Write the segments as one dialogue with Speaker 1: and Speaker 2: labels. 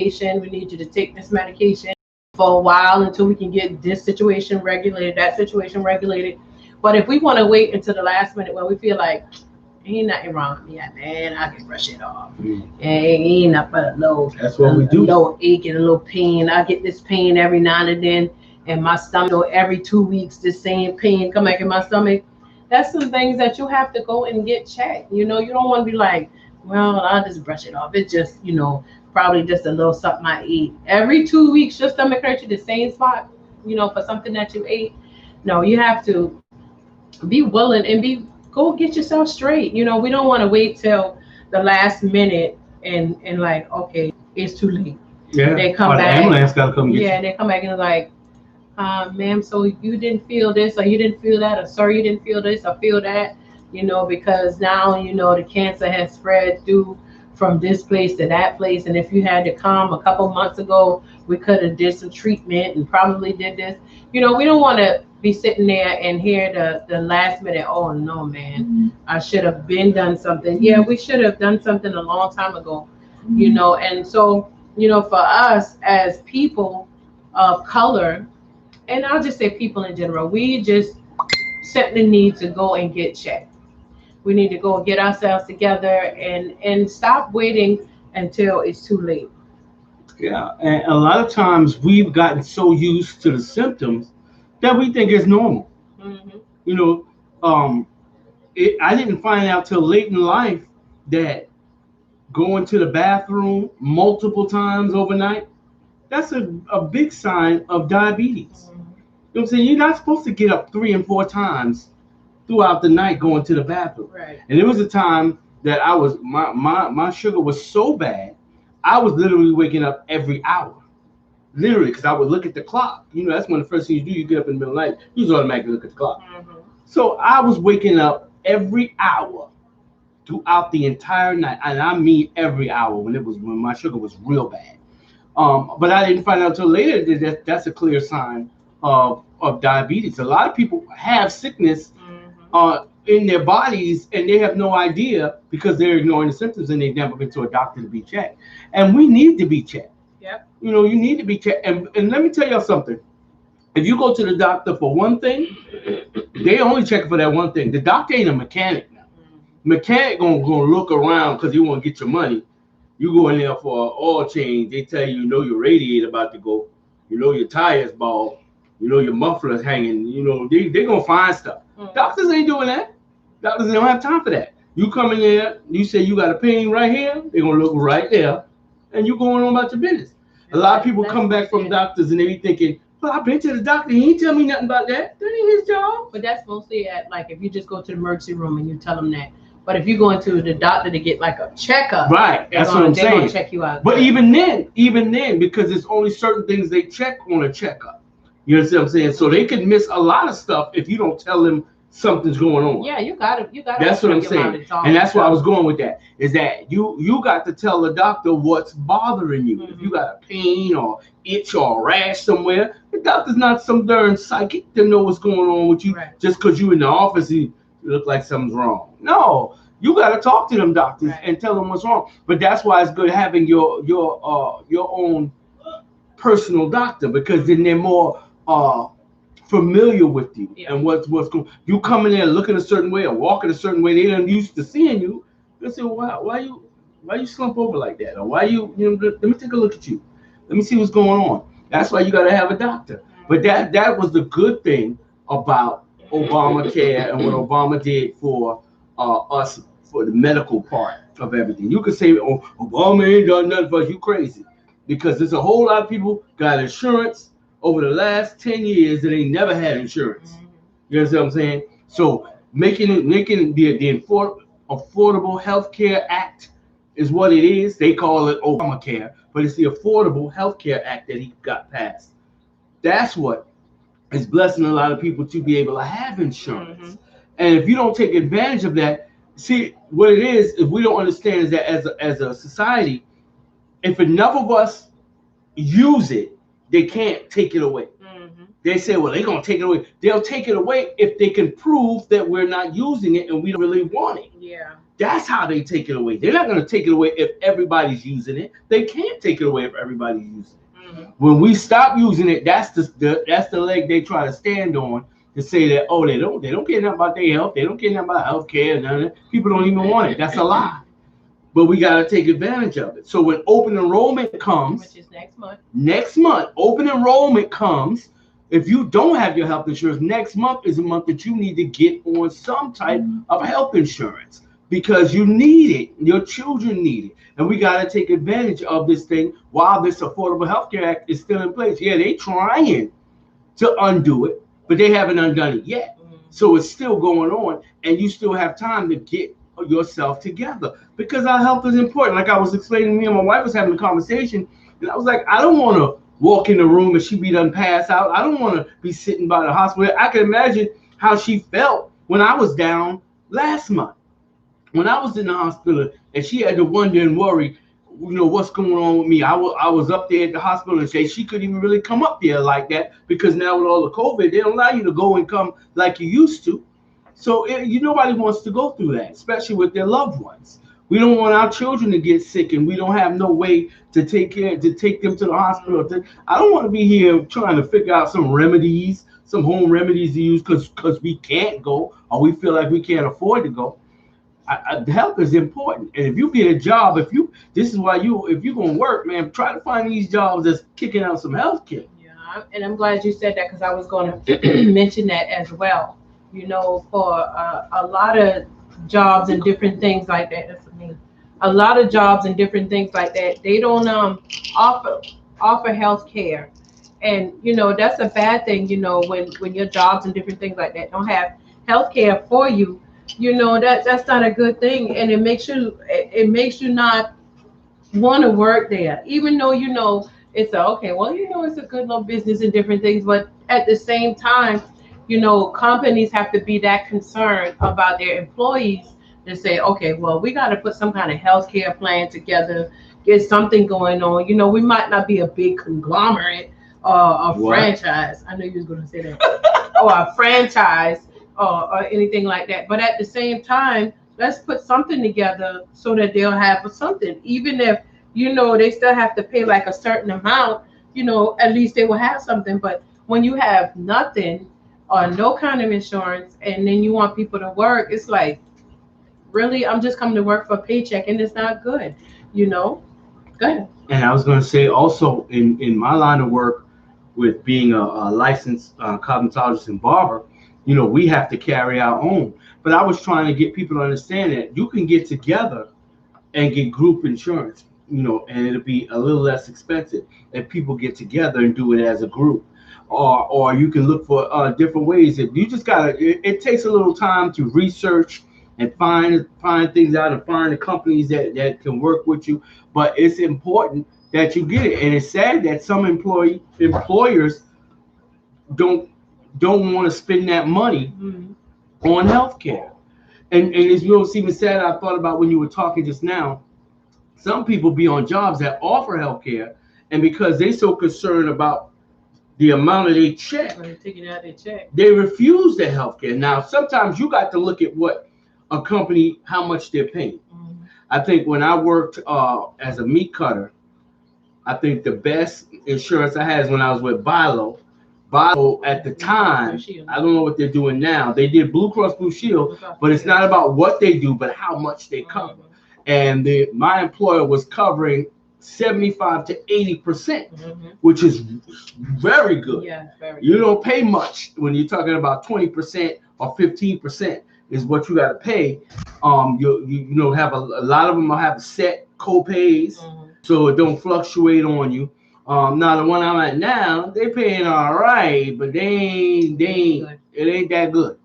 Speaker 1: medication. We need you to take this medication for a while until we can get this situation regulated, that situation regulated. But if we want to wait until the last minute when we feel like ain't nothing wrong with me, man, I can brush it off. Ain't nothing but a little,
Speaker 2: That's what we do.
Speaker 1: A little ache and a little pain. I get this pain every now and then in my stomach, or every 2 weeks, the same pain come back in my stomach. That's some things that you have to go and get checked. You don't want to be like, well, I'll just brush it off. It's just, probably just a little something I eat. Every 2 weeks, your stomach hurts you the same spot, for something that you ate. No, you have to be willing and go get yourself straight. We don't want to wait till the last minute and like, okay, it's too late.
Speaker 2: Yeah.
Speaker 1: They come
Speaker 2: or the
Speaker 1: back.
Speaker 2: ambulance gotta come get
Speaker 1: Yeah, they come back and like, ma'am, so you didn't feel this or you didn't feel that, or sir, you didn't feel this or feel that, because now the cancer has spread through from this place to that place. And if you had to come a couple months ago, we could have did some treatment and probably did this. We don't want to be sitting there and hear the last minute, oh no, man, I should have been done something. Yeah, we should have done something a long time ago. And so, for us as people of color, and I'll just say people in general, we just simply need to go and get checked. We need to go and get ourselves together and stop waiting until it's too late.
Speaker 2: you. Yeah, and a lot of times we've gotten so used to the symptoms that we think it's normal.
Speaker 1: Hmm.
Speaker 2: You know, um, I didn't find out till late in life that going to the bathroom multiple times overnight, that's a big sign of diabetes. You know what I'm saying? You're not supposed to get up 3 and 4 times throughout the night going to the bathroom.
Speaker 1: Right.
Speaker 2: And there was a time that I was my sugar was so bad, I was literally waking up every hour. Literally, because I would look at the clock. That's one of the first things you do. You get up in the middle of the night, you just automatically look at the clock.
Speaker 1: Hmm.
Speaker 2: So I was waking up every hour throughout the entire night, and I mean every hour when my sugar was real bad. But I didn't find out until later that that's a clear sign of diabetes. A lot of people have sickness in their bodies and they have no idea because they're ignoring the symptoms and they've never been to a doctor to be checked. And we need to be checked.
Speaker 1: Yep.
Speaker 2: You need to be checked. And let me tell you something. If you go to the doctor for one thing, they only check for that one thing. The doctor ain't a mechanic now. Mechanic gonna look around because he want to get your money. You go in there for an oil change, they tell you, your radiator about to go, your tires bald, your muffler's hanging, they gonna find stuff. Doctors ain't doing that. Doctors don't have time for that. You come in there, you say you got a pain right here, they're gonna look right there, and you going on about your business. A lot of people come back from doctors and they be thinking, well, I've been to the doctor, he ain't tell me nothing about that. That ain't his job.
Speaker 1: But that's mostly at, like, if you just go to the emergency room and you tell them that. But if you're going to the doctor to get like a checkup,
Speaker 2: right? That's what I'm saying.
Speaker 1: They're gonna check you out.
Speaker 2: But even then, because there's only certain things they check on a checkup. You understand what I'm saying? So they could miss a lot of stuff if you don't tell them something's going on.
Speaker 1: Yeah, you gotta.
Speaker 2: That's what I'm saying, and that's why I was going with that. Is that you got to tell the doctor what's bothering you. If you got a pain or itch or a rash somewhere, the doctor's not some darn psychic to know what's going on with you just because you in the office. You look like something's wrong. No, you got to talk to them doctors and tell them what's wrong. But that's why it's good having your own personal doctor, because then they're more familiar with you and what's going. You come in there looking a certain way or walking a certain way, they aren't used to seeing you. They say, why you slump over like that, or why let me take a look at you. Let me see what's going on. That's why you got to have a doctor. But that was the good thing about Obamacare and what Obama did for us, for the medical part of everything. You could say, oh, Obama ain't done nothing for us. You crazy. Because there's a whole lot of people got insurance over the last 10 years that ain't never had insurance. You understand what I'm saying? So making the Affordable Health Care Act is what it is. They call it Obamacare, but it's the Affordable Health Care Act that he got passed. That's what is blessing a lot of people to be able to have insurance. And if you don't take advantage of that, see what it is, if we don't understand is that as a society, if enough of us use it, they can't take it away. They say, well, they're going to take it away. They'll take it away if they can prove that we're not using it and we don't really want it.
Speaker 1: Yeah.
Speaker 2: That's how they take it away. They're not going to take it away if everybody's using it. They can't take it away if everybody's using it. Mm-hmm. When we stop using it, that's the leg they try to stand on to say that, oh, they don't care nothing about their health. They don't care nothing about health care. None of that. People don't even want it. That's a lie. But we got to take advantage of it. So when open enrollment comes,
Speaker 1: which is next month,
Speaker 2: open enrollment comes. If you don't have your health insurance, next month is a month that you need to get on some type of health insurance because you need it. Your children need it. And we got to take advantage of this thing while this Affordable Health Care Act is still in place. Yeah, they're trying to undo it, but they haven't undone it yet. So it's still going on, and you still have time to get yourself together because our health is important. Like I was explaining, me and my wife was having a conversation, and I was like, I don't want to walk in the room and she be done pass out. I don't want to be sitting by the hospital. I can imagine how she felt when I was down last month, when I was in the hospital, and she had to wonder and worry, what's going on with me. I was up there at the hospital, and she couldn't even really come up there like that because now with all the COVID, they don't allow you to go and come like you used to. So nobody wants to go through that, especially with their loved ones. We don't want our children to get sick, and we don't have no way to take them to the hospital. I don't want to be here trying to figure out some remedies, some home remedies to use because we can't go or we feel like we can't afford to go. Health is important, and if you get a job, if you're gonna work, man, try to find these jobs that's kicking out some health care.
Speaker 1: Yeah, and I'm glad you said that because I was going to mention that as well. For a lot of jobs and different things like that. That's for me. A lot of jobs and different things like that. They don't offer health care, and that's a bad thing. When your jobs and different things like that don't have health care for you. That's not a good thing, and it makes you not want to work there, even though it's it's a good little business and different things. But at the same time, companies have to be that concerned about their employees to say, okay, well, we got to put some kind of healthcare plan together, get something going on. We might not be a big conglomerate or a franchise. I know you was going to say that, or a franchise or anything like that. But at the same time, let's put something together so that they'll have something, even if they still have to pay like a certain amount. At least they will have something. But when you have nothing or no kind of insurance, and then you want people to work, it's like, really, I'm just coming to work for a paycheck, and it's not good. Go ahead.
Speaker 2: And I was going to say also in my line of work with being a licensed cosmetologist and barber, we have to carry our own. But I was trying to get people to understand that you can get together and get group insurance, and it'll be a little less expensive if people get together and do it as a group. Or you can look for different ways. If you just it takes a little time to research and find things out and find the companies that can work with you. But it's important that you get it. And it's sad that some employers don't want to spend that money on healthcare. And it's even sad. I thought about when you were talking just now. Some people be on jobs that offer healthcare, and because they're so concerned about the amount of their check, they refuse the healthcare. Now, sometimes you got to look at what a company, how much they're paying. I think when I worked as a meat cutter, I think the best insurance I had is when I was with Bilo. Bilo at the time, I don't know what they're doing now. They did Blue Cross Blue Shield, but it's not about what they do, but how much they cover. And my employer was covering 75 to 80%, which is very good.
Speaker 1: Yeah, very
Speaker 2: you don't pay much when you're talking about 20% or 15% is what you got to pay. You have a lot of them will have set co-pays, so it don't fluctuate on you. Now the one I'm at now, they paying all right, but it ain't that good.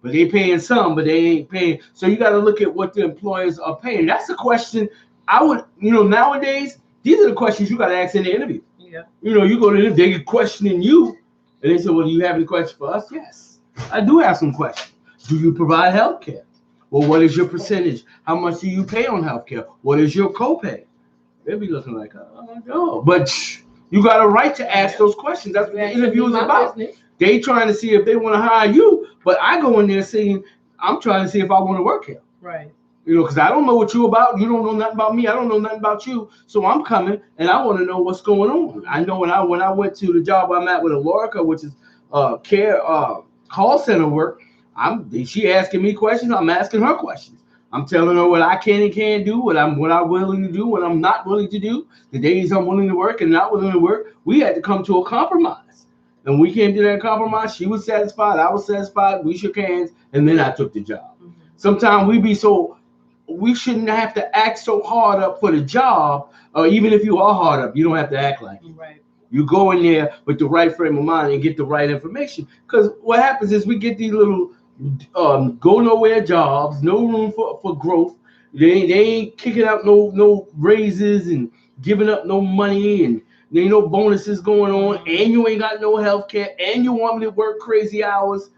Speaker 2: But they paying some, but they ain't paying. So you got to look at what the employers are paying. That's the question. I would, nowadays, these are the questions you got to ask in the interview.
Speaker 1: Yeah.
Speaker 2: You go to them, they get questioning you, and they say, well, do you have any questions for us? Yes, I do have some questions. Do you provide health care? Well, what is your percentage? How much do you pay on health care? What is your copay? They'll be looking like, oh, but you got a right to ask those questions. That's what the interview is about. They trying to see if they want to hire you, but I go in there saying, I'm trying to see if I want to work here.
Speaker 1: Right.
Speaker 2: You know, because I don't know what you about. You don't know nothing about me. I don't know nothing about you. So I'm coming, and I want to know what's going on. I know when I went to the job I'm at with Alorica, which is care call center work. She asking me questions. I'm asking her questions. I'm telling her what I can and can't do, what I'm willing to do, what I'm not willing to do. The days I'm willing to work and not willing to work, we had to come to a compromise. And we came to that compromise. She was satisfied. I was satisfied. We shook hands, and then I took the job. Mm-hmm. Sometimes we shouldn't have to act so hard up for the job, or even if you are hard up, you don't have to act like it.
Speaker 1: Right.
Speaker 2: You go in there with the right frame of mind and get the right information. Because what happens is we get these little go nowhere jobs, no room for growth. They ain't kicking out no raises and giving up no money, and there ain't no bonuses going on, and you ain't got no health care, and you want me to work crazy hours,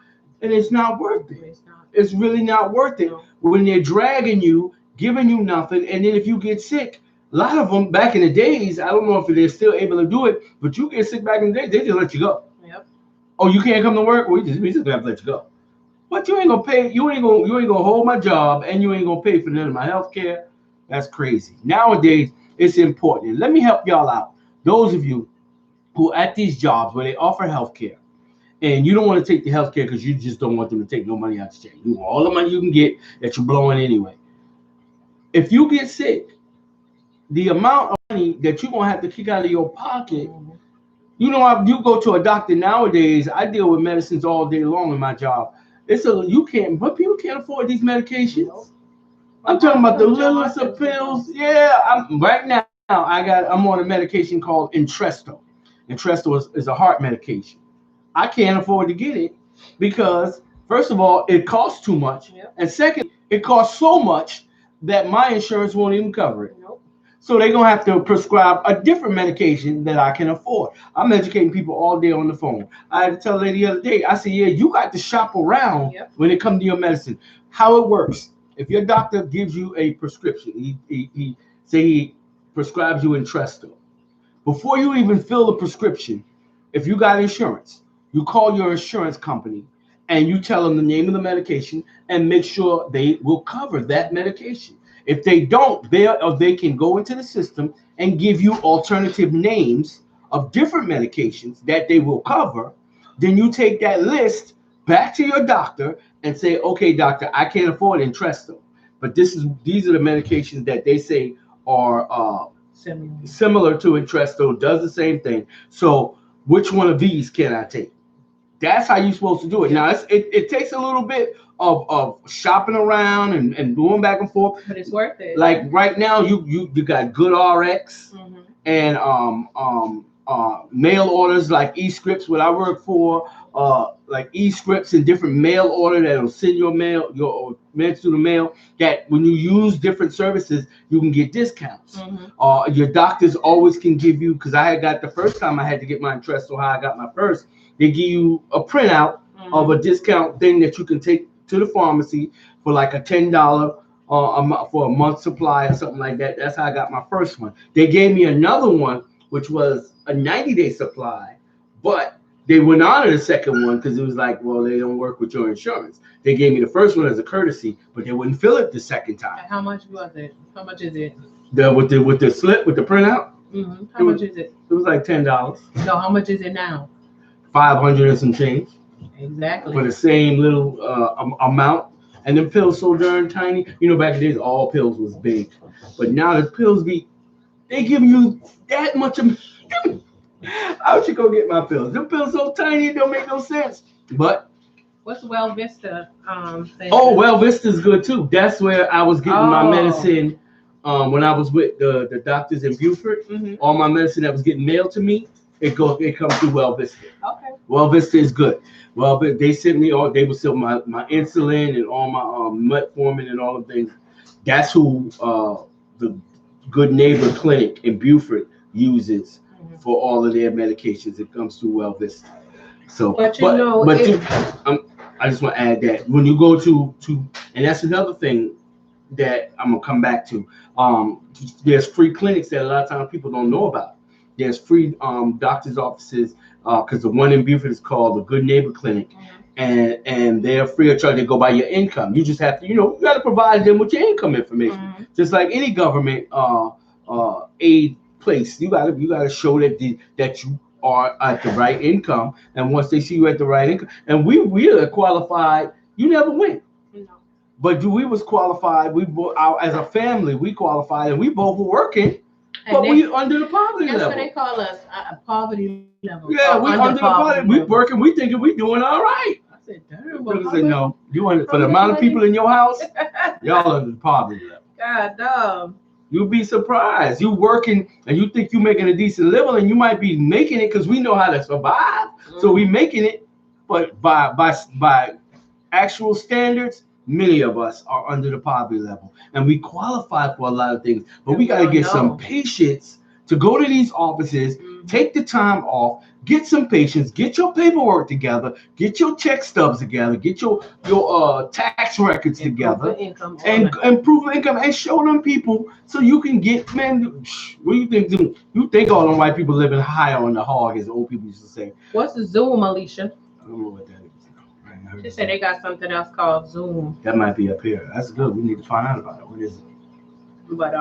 Speaker 2: and it's not worth it. It's really not worth it when they're dragging you, giving you nothing, and then if you get sick, a lot of them back in the days, I don't know if they're still able to do it, but you get sick back in the day, they just let you go.
Speaker 1: Yep.
Speaker 2: Oh, you can't come to work? We just have to let you go. But you ain't gonna pay. You ain't gonna hold my job, and you ain't gonna pay for none of my health care. That's crazy. Nowadays, it's important. Let me help y'all out. Those of you who are at these jobs where they offer health care, and you don't want to take the health care because you just don't want them to take no money out of the check. You want all the money you can get that you're blowing anyway. If you get sick, the amount of money that you're gonna have to kick out of your pocket. You know, if you go to a doctor nowadays, I deal with medicines all day long in my job. But people can't afford these medications. Nope. I'm talking about the littlest of pills. Yeah, right now I'm on a medication called Entresto. Entresto is a heart medication. I can't afford to get it because, first of all, it costs too much, and second, it costs so much that my insurance won't even cover it. Nope. So they're gonna have to prescribe a different medication that I can afford. I'm educating people all day on the phone. I had to tell a lady the other day, I said, yeah, you got to shop around when it comes to your medicine. How it works. If your doctor gives you a prescription, he prescribes you Entresto. Before you even fill the prescription, if you got insurance, you call your insurance company and you tell them the name of the medication and make sure they will cover that medication. If they don't, they can go into the system and give you alternative names of different medications that they will cover. Then you take that list back to your doctor and say, okay, doctor, I can't afford Entresto, but these are the medications that they say are similar to Entresto, does the same thing. So which one of these can I take? That's how you're supposed to do it. Now, it takes a little bit of shopping around and going back and forth,
Speaker 1: but it's worth it.
Speaker 2: Like right now, you got GoodRx and mail orders like eScripts. What I work for, like eScripts and different mail order that'll send your meds through the mail. That when you use different services, you can get discounts. Your doctors always can give you, because I had got the first time I had to get my Entresto, how I got my first. They give you a printout of a discount thing that you can take to the pharmacy for like a $10 for a month supply or something like that. That's how I got my first one. They gave me another one, which was a 90-day supply, but they wouldn't honor the second one because it was like, well, they don't work with your insurance. They gave me the first one as a courtesy, but they wouldn't fill it the second time.
Speaker 1: How much was it? How much is it?
Speaker 2: With the slip, with the printout?
Speaker 1: How much is it?
Speaker 2: It was like $10.
Speaker 1: No, how much is it now?
Speaker 2: 500 and some change.
Speaker 1: Exactly.
Speaker 2: For the same little amount. And then pills so darn tiny. You know, back in the days, all pills was big. But now the pills they give you that much. How should go get my pills? The pills so tiny, it don't make no sense. But
Speaker 1: what's Well Vista thing?
Speaker 2: Oh, Well Vista's good too. That's where I was getting my medicine when I was with the doctors in Beaufort. All my medicine that was getting mailed to me, it comes through Well Vista. Okay. Well Vista is good. Well, but they sent me they would sell my insulin and all my metformin and all the things. That's who the Good Neighbor Clinic in Beaufort uses for all of their medications. It comes through Well Vista. So, I just want to add that when you go to, and that's another thing that I'm gonna come back to. There's free clinics that a lot of times people don't know about. There's free doctor's offices because the one in Beaufort is called the Good Neighbor Clinic, and they're free of charge. They go by your income. You just have to, you got to provide them with your income information, just like any government aid place. You got to show that you are at the right income, and once they see you at the right income, and we are qualified. You never went. No. But we was qualified. We as a family, we qualified, and we both were working. But we under the poverty level.
Speaker 1: That's what they call us, poverty level.
Speaker 2: Yeah, we under the poverty. We working. We thinking we doing all right. I said, damn. Well, said, no, you under for the amount of people in your house, y'all under the poverty level.
Speaker 1: God damn.
Speaker 2: You'll be surprised. You working and you think you making a decent living, and you might be making it because we know how to survive. So we making it, but by actual standards, many of us are under the poverty level, and we qualify for a lot of things, but we got to get some patience to go to these offices, take the time off, get some patience, get your paperwork together, get your check stubs together, get your tax records together, and improve income, and show them people so you can get, man, what do you think? You think all them white people living high on the hog, as old people used to say.
Speaker 1: What's the Zoom, Alicia?
Speaker 2: I don't know what that is.
Speaker 1: She said they got something else called Zoom.
Speaker 2: That might be up here. That's good. We need to find out about it. What is it?
Speaker 1: But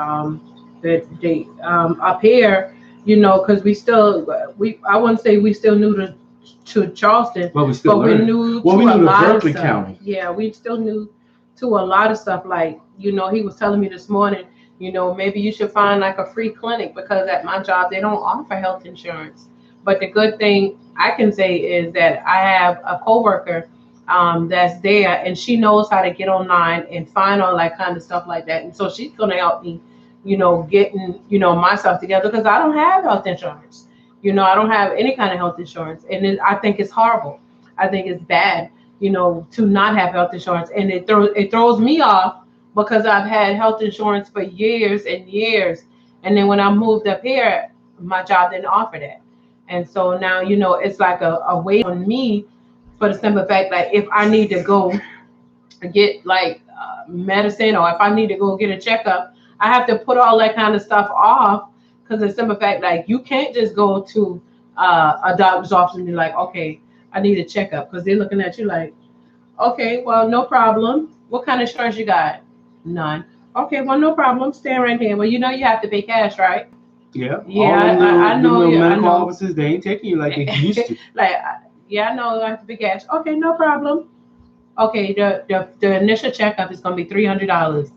Speaker 1: they up here, because I wouldn't say we still new to Charleston,
Speaker 2: but we still
Speaker 1: we knew to
Speaker 2: a lot
Speaker 1: Berkeley
Speaker 2: of stuff. County.
Speaker 1: Yeah, we still knew to a lot of stuff. Like, he was telling me this morning, maybe you should find like a free clinic, because at my job they don't offer health insurance. But the good thing I can say is that I have a coworker that's there, and she knows how to get online and find all that kind of stuff like that. And so she's going to help me, getting, myself together, because I don't have health insurance. I don't have any kind of health insurance. And I think it's horrible. I think it's bad, to not have health insurance. And it throws me off, because I've had health insurance for years and years. And then when I moved up here, my job didn't offer that. And so now, it's like a weight on me, for the simple fact that if I need to go get like medicine, or if I need to go get a checkup, I have to put all that kind of stuff off, because the simple fact, like, you can't just go to a doctor's office and be like, okay, I need a checkup, because they're looking at you like, okay, well, no problem. What kind of insurance you got? None. Okay, well, no problem. Stand right here. Well, you have to pay cash, right?
Speaker 2: Yeah.
Speaker 1: I know.
Speaker 2: Medical offices, they ain't taking you like they used to.
Speaker 1: Yeah, I know, I have to pay cash. Okay, no problem. Okay, the initial checkup is going to be $300.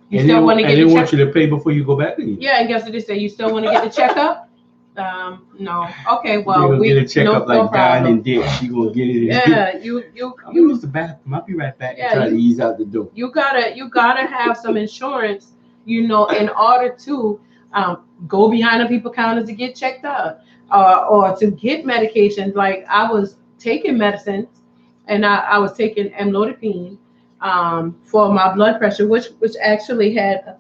Speaker 1: You still want to get the checkup?
Speaker 2: They want you to pay before you go back to you.
Speaker 1: Yeah, and guess what they say? You still want to get the checkup? No. Okay, well,
Speaker 2: we get a checkup like Don and Dick. You gonna get it?
Speaker 1: Yeah, you
Speaker 2: use the bathroom. I'll be right back. Yeah, try to ease out the door.
Speaker 1: You gotta have some insurance, in order to go behind the people counters to get checked out. Or to get medications. Like, I was taking medicines, and I was taking amlodipine for my blood pressure, which actually had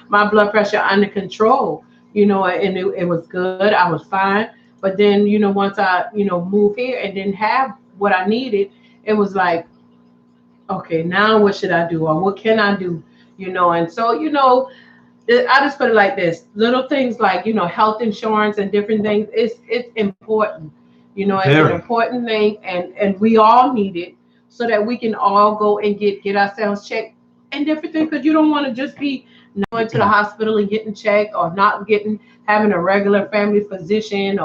Speaker 1: my blood pressure under control, and it was good. I was fine. But then, once I, moved here and didn't have what I needed, it was like, okay, now what should I do, or what can I do, and so, I just put it like this: little things like, health insurance and different things. It's important, it's an important thing, and we all need it, so that we can all go and get ourselves checked and different things. Because you don't want to just be going to the hospital and getting checked, or not having a regular family physician,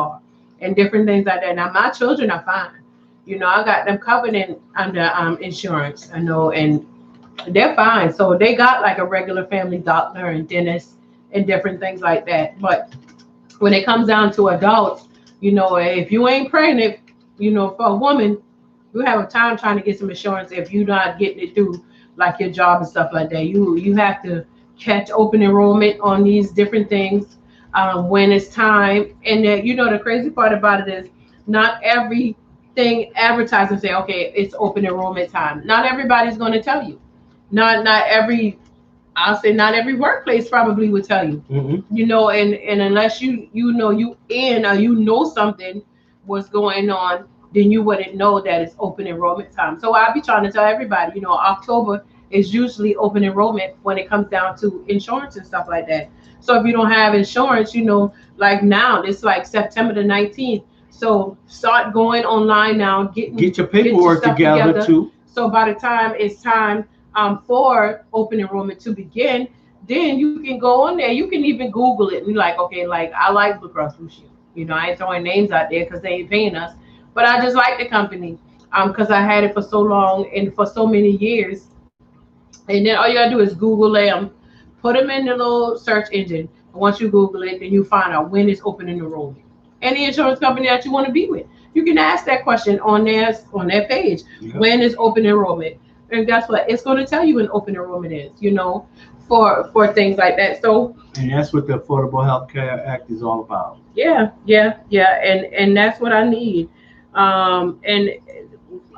Speaker 1: and different things like that. Now, my children are fine. I got them covered under insurance, and they're fine. So they got like a regular family doctor and dentist and different things like that. But when it comes down to adults, if you ain't pregnant, for a woman, you have a time trying to get some insurance if you're not getting it through like your job and stuff like that. You have to catch open enrollment on these different things when it's time. And the crazy part about it is not everything advertising say, okay, it's open enrollment time. Not everybody's going to tell you. Not every workplace probably would tell you, and unless you know something what's going on, then you wouldn't know that it's open enrollment time. So I'll be trying to tell everybody, October is usually open enrollment when it comes down to insurance and stuff like that. So if you don't have insurance, like now, it's like September the 19th. So start going online now,
Speaker 2: get your paperwork together too.
Speaker 1: So by the time it's time for open enrollment to begin, then you can go on there. You can even Google it and be like, okay, like I like Blue Cross Blue Shield. You know, I ain't throwing names out there because they ain't paying us, but I just like the company because I had it for so long and for so many years. And then all you gotta do is Google them, put them in the little search engine. And once you Google it, then you find out when it's open enrollment. Any insurance company that you want to be with, you can ask that question on their page. Yep. When is open enrollment? And guess what? It's going to tell you when open enrollment is. You know, for things like that. So.
Speaker 2: And that's what the Affordable Health Care Act is all about.
Speaker 1: Yeah. And that's what I need. And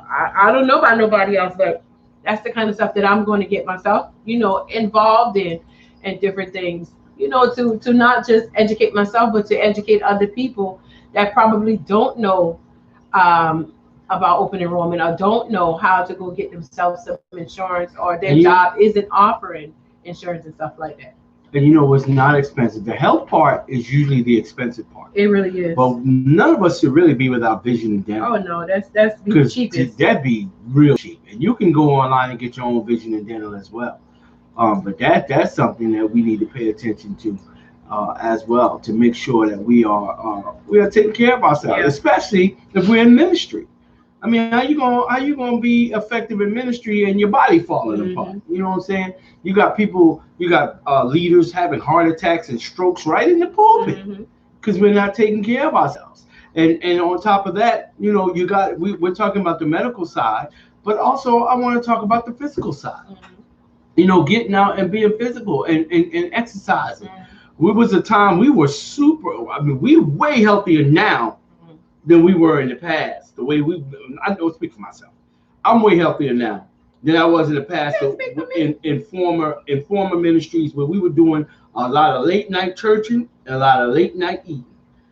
Speaker 1: I don't know about nobody else, but that's the kind of stuff that I'm going to get myself, you know, involved in and different things, you know, to not just educate myself, but to educate other people that probably don't know about open enrollment or don't know how to go get themselves some insurance, or their job isn't offering insurance and stuff like that.
Speaker 2: And you know what's not expensive? The health part is usually the expensive part.
Speaker 1: It really is.
Speaker 2: But none of us should really be without vision and dental.
Speaker 1: Oh no, that's the cheapest.
Speaker 2: That'd be real cheap. And you can go online and get your own vision and dental as well. But that's something that we need to pay attention to as well, to make sure that we are taking care of ourselves, especially if we're in ministry. I mean, how you gonna be effective in ministry and your body falling apart? You know what I'm saying? You got people, leaders having heart attacks and strokes right in the pulpit because we're not taking care of ourselves. And on top of that, you know, we're talking about the medical side, but also I want to talk about the physical side. You know, getting out and being physical and exercising. We was a time we were we're way healthier now than we were in the past. The way I don't speak for myself. I'm way healthier now than I was in the past. In former ministries where we were doing a lot of late night churching and a lot of late night eating.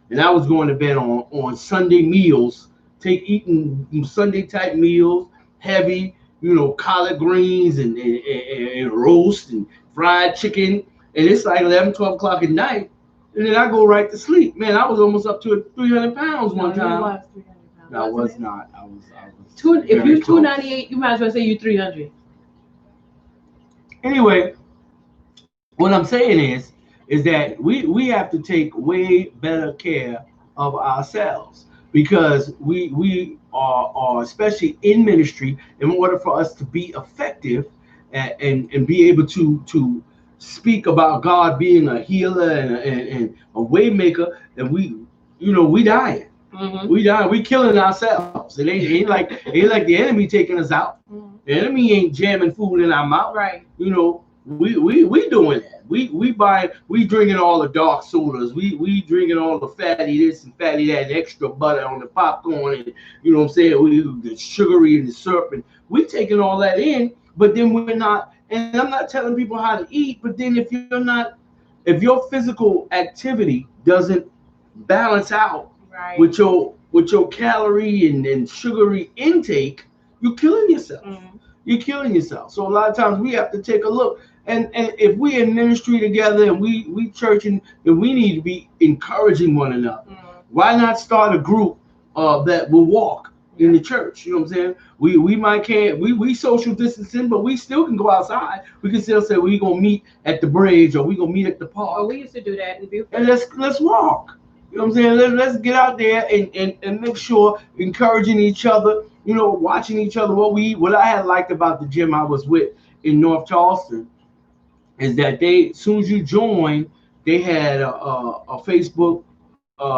Speaker 2: And I was going to bed on Sunday meals, eating Sunday type meals, heavy, you know, collard greens and roast and fried chicken. And it's like 11, 12 o'clock at night. And then I go right to sleep. Man, I was almost up to 300 pounds one time. No, I was not. I was
Speaker 1: if you're 298, you might as well say you're 300.
Speaker 2: Anyway, what I'm saying is that we have to take way better care of ourselves, because we are especially in ministry, in order for us to be effective and be able to speak about God being a healer and a way maker, and we dying. We dying. We killing ourselves. It ain't like the enemy taking us out. The enemy ain't jamming food in our mouth.
Speaker 1: Right.
Speaker 2: You know, we doing that. We drinking all the dark sodas. We drinking all the fatty this and fatty that, and extra butter on the popcorn, and you know what I'm saying, the sugary and the syrup, and we taking all that in, but then we're not. And I'm not telling people how to eat, but then if your physical activity doesn't balance out with your calorie and sugary intake, you're killing yourself. You're killing yourself. So a lot of times we have to take a look. And if we're in ministry together and we churching, then we need to be encouraging one another. Why not start a group that will walk in the church? You know what I'm saying? We social distancing, but we still can go outside. We can still say we're gonna meet at the bridge, or we're gonna meet at the park.
Speaker 1: Oh, we used to do that in Beaufort.
Speaker 2: And let's walk. You know what I'm saying? Let's get out there and make sure, encouraging each other, you know, watching each other. What I had liked about the gym I was with in North Charleston is that as soon as you join, they had a Facebook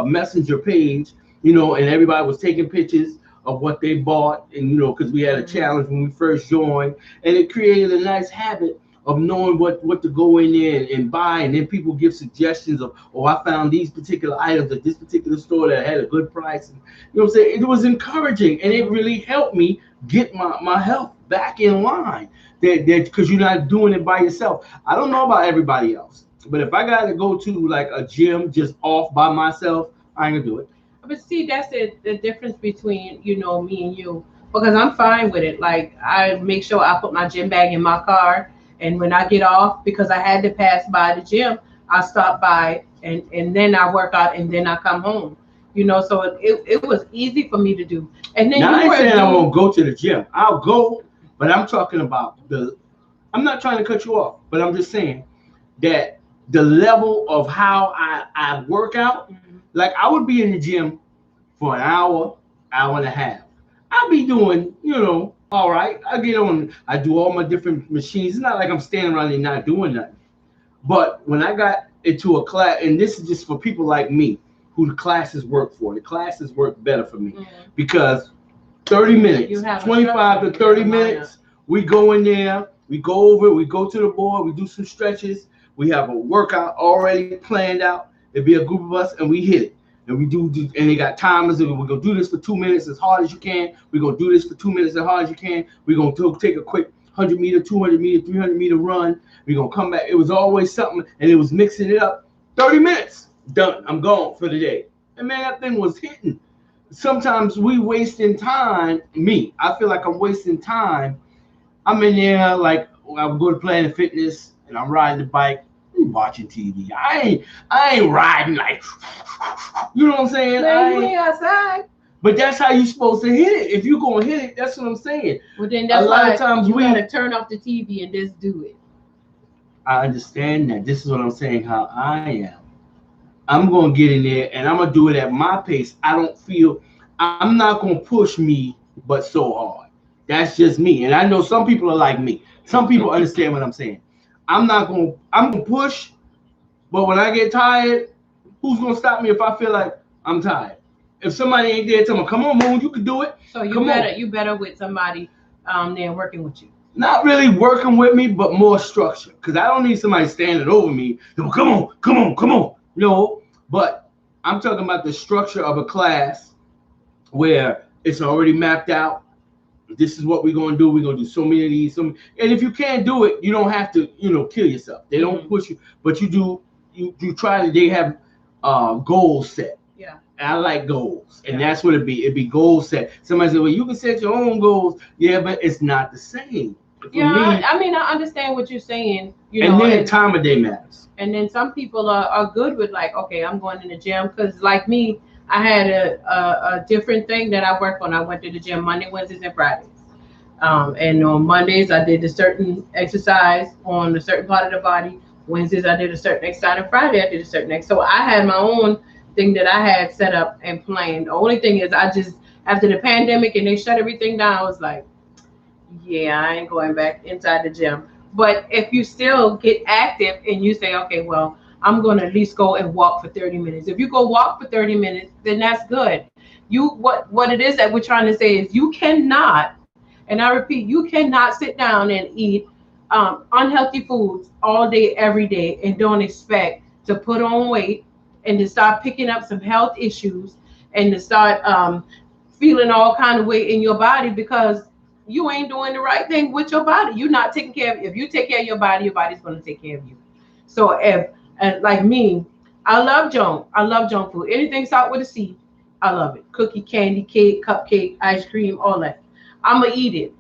Speaker 2: messenger page, you know, and everybody was taking pictures of what they bought, and you know, because we had a challenge when we first joined, and it created a nice habit of knowing what to go in there and buy, and then people give suggestions of, oh, I found these particular items at this particular store that had a good price. And, you know what I'm saying? It was encouraging, and it really helped me get my health back in line. That because you're not doing it by yourself. I don't know about everybody else, but if I got to go to like a gym just off by myself, I ain't gonna do it.
Speaker 1: But see, that's the difference between, you know, me and you, because I'm fine with it. Like, I make sure I put my gym bag in my car, and when I get off, because I had to pass by the gym, I stop by and then I work out, and then I come home. You know, so it was easy for me to do. And then
Speaker 2: now, I
Speaker 1: you
Speaker 2: ain't saying I
Speaker 1: doing,
Speaker 2: won't go to the gym. I'll go, but I'm talking about I'm not trying to cut you off, but I'm just saying that the level of how I work out, like I would be in the gym for an hour, hour and a half. I'll be doing, all right. I get on, I do all my different machines. It's not like I'm standing around and not doing nothing. But when I got into a class, and this is just for people like me, who the classes work for, the classes work better for me because 30 minutes, 25 to 30 minutes, we go in there, we go over, we go to the board, we do some stretches, we have a workout already planned out. It'd be a group of us, and we hit it. And we do, and they got timers, and we're gonna do this for 2 minutes as hard as you can. We're gonna do this for 2 minutes as hard as you can. We're gonna take a quick 100-meter, 200-meter, 300-meter run. We're gonna come back. It was always something, and it was mixing it up. 30 minutes, done. I'm gone for the day. And man, that thing was hitting. Sometimes we wasting time. I feel like I'm wasting time. I'm in there like I would go to Planet Fitness, and I'm riding the bike. Watching TV. I ain't riding like, you know what I'm saying?
Speaker 1: Man, you ain't outside.
Speaker 2: But that's how you supposed to hit it. If you gonna hit it, that's what I'm saying.
Speaker 1: Well, then that's a lot of times you gotta turn off the TV and just do it.
Speaker 2: I understand that. This is what I'm saying. How I am. I'm gonna get in there and I'm gonna do it at my pace. I'm not gonna push me, but so hard. That's just me. And I know some people are like me. Some people understand what I'm saying. I'm gonna push, but when I get tired, who's gonna stop me if I feel like I'm tired? If somebody ain't there, tell me, come on, Moon, you can do it.
Speaker 1: So you better with somebody there working with you.
Speaker 2: Not really working with me, but more structure. Because I don't need somebody standing over me. Come on. No, but I'm talking about the structure of a class where it's already mapped out. This is what we're going to do. We're going to do so many of these. And if you can't do it, you don't have to, kill yourself. They don't push you, but you do. You try to. They have goals set.
Speaker 1: Yeah.
Speaker 2: And I like goals, and that's what it'd be. It'd be goals set. Somebody said, "Well, you can set your own goals." Yeah, but it's not the same.
Speaker 1: I mean, I understand what you're saying.
Speaker 2: Then time of day matters.
Speaker 1: And then some people are good with like, okay, I'm going in the gym because like me. I had a different thing that I work on. I went to the gym Monday, Wednesdays, and Fridays. And on Mondays, I did a certain exercise on a certain part of the body. Wednesdays, I did a certain exercise. And Friday, I did a certain exercise. So I had my own thing that I had set up and planned. The only thing is after the pandemic and they shut everything down, I was like, yeah, I ain't going back inside the gym. But if you still get active and you say, okay, well, I'm going to at least go and walk for 30 minutes. If you go walk for 30 minutes, then that's good. What it is that we're trying to say is you cannot, and I repeat, you cannot sit down and eat unhealthy foods all day, every day, and don't expect to put on weight and to start picking up some health issues and to start feeling all kind of weight in your body because you ain't doing the right thing with your body. You're not taking care of. If you take care of your body's going to take care of you. So and like me, I love junk. I love junk food. Anything start with a C, I love it. Cookie, candy, cake, cupcake, ice cream, all that. I'm going to eat it.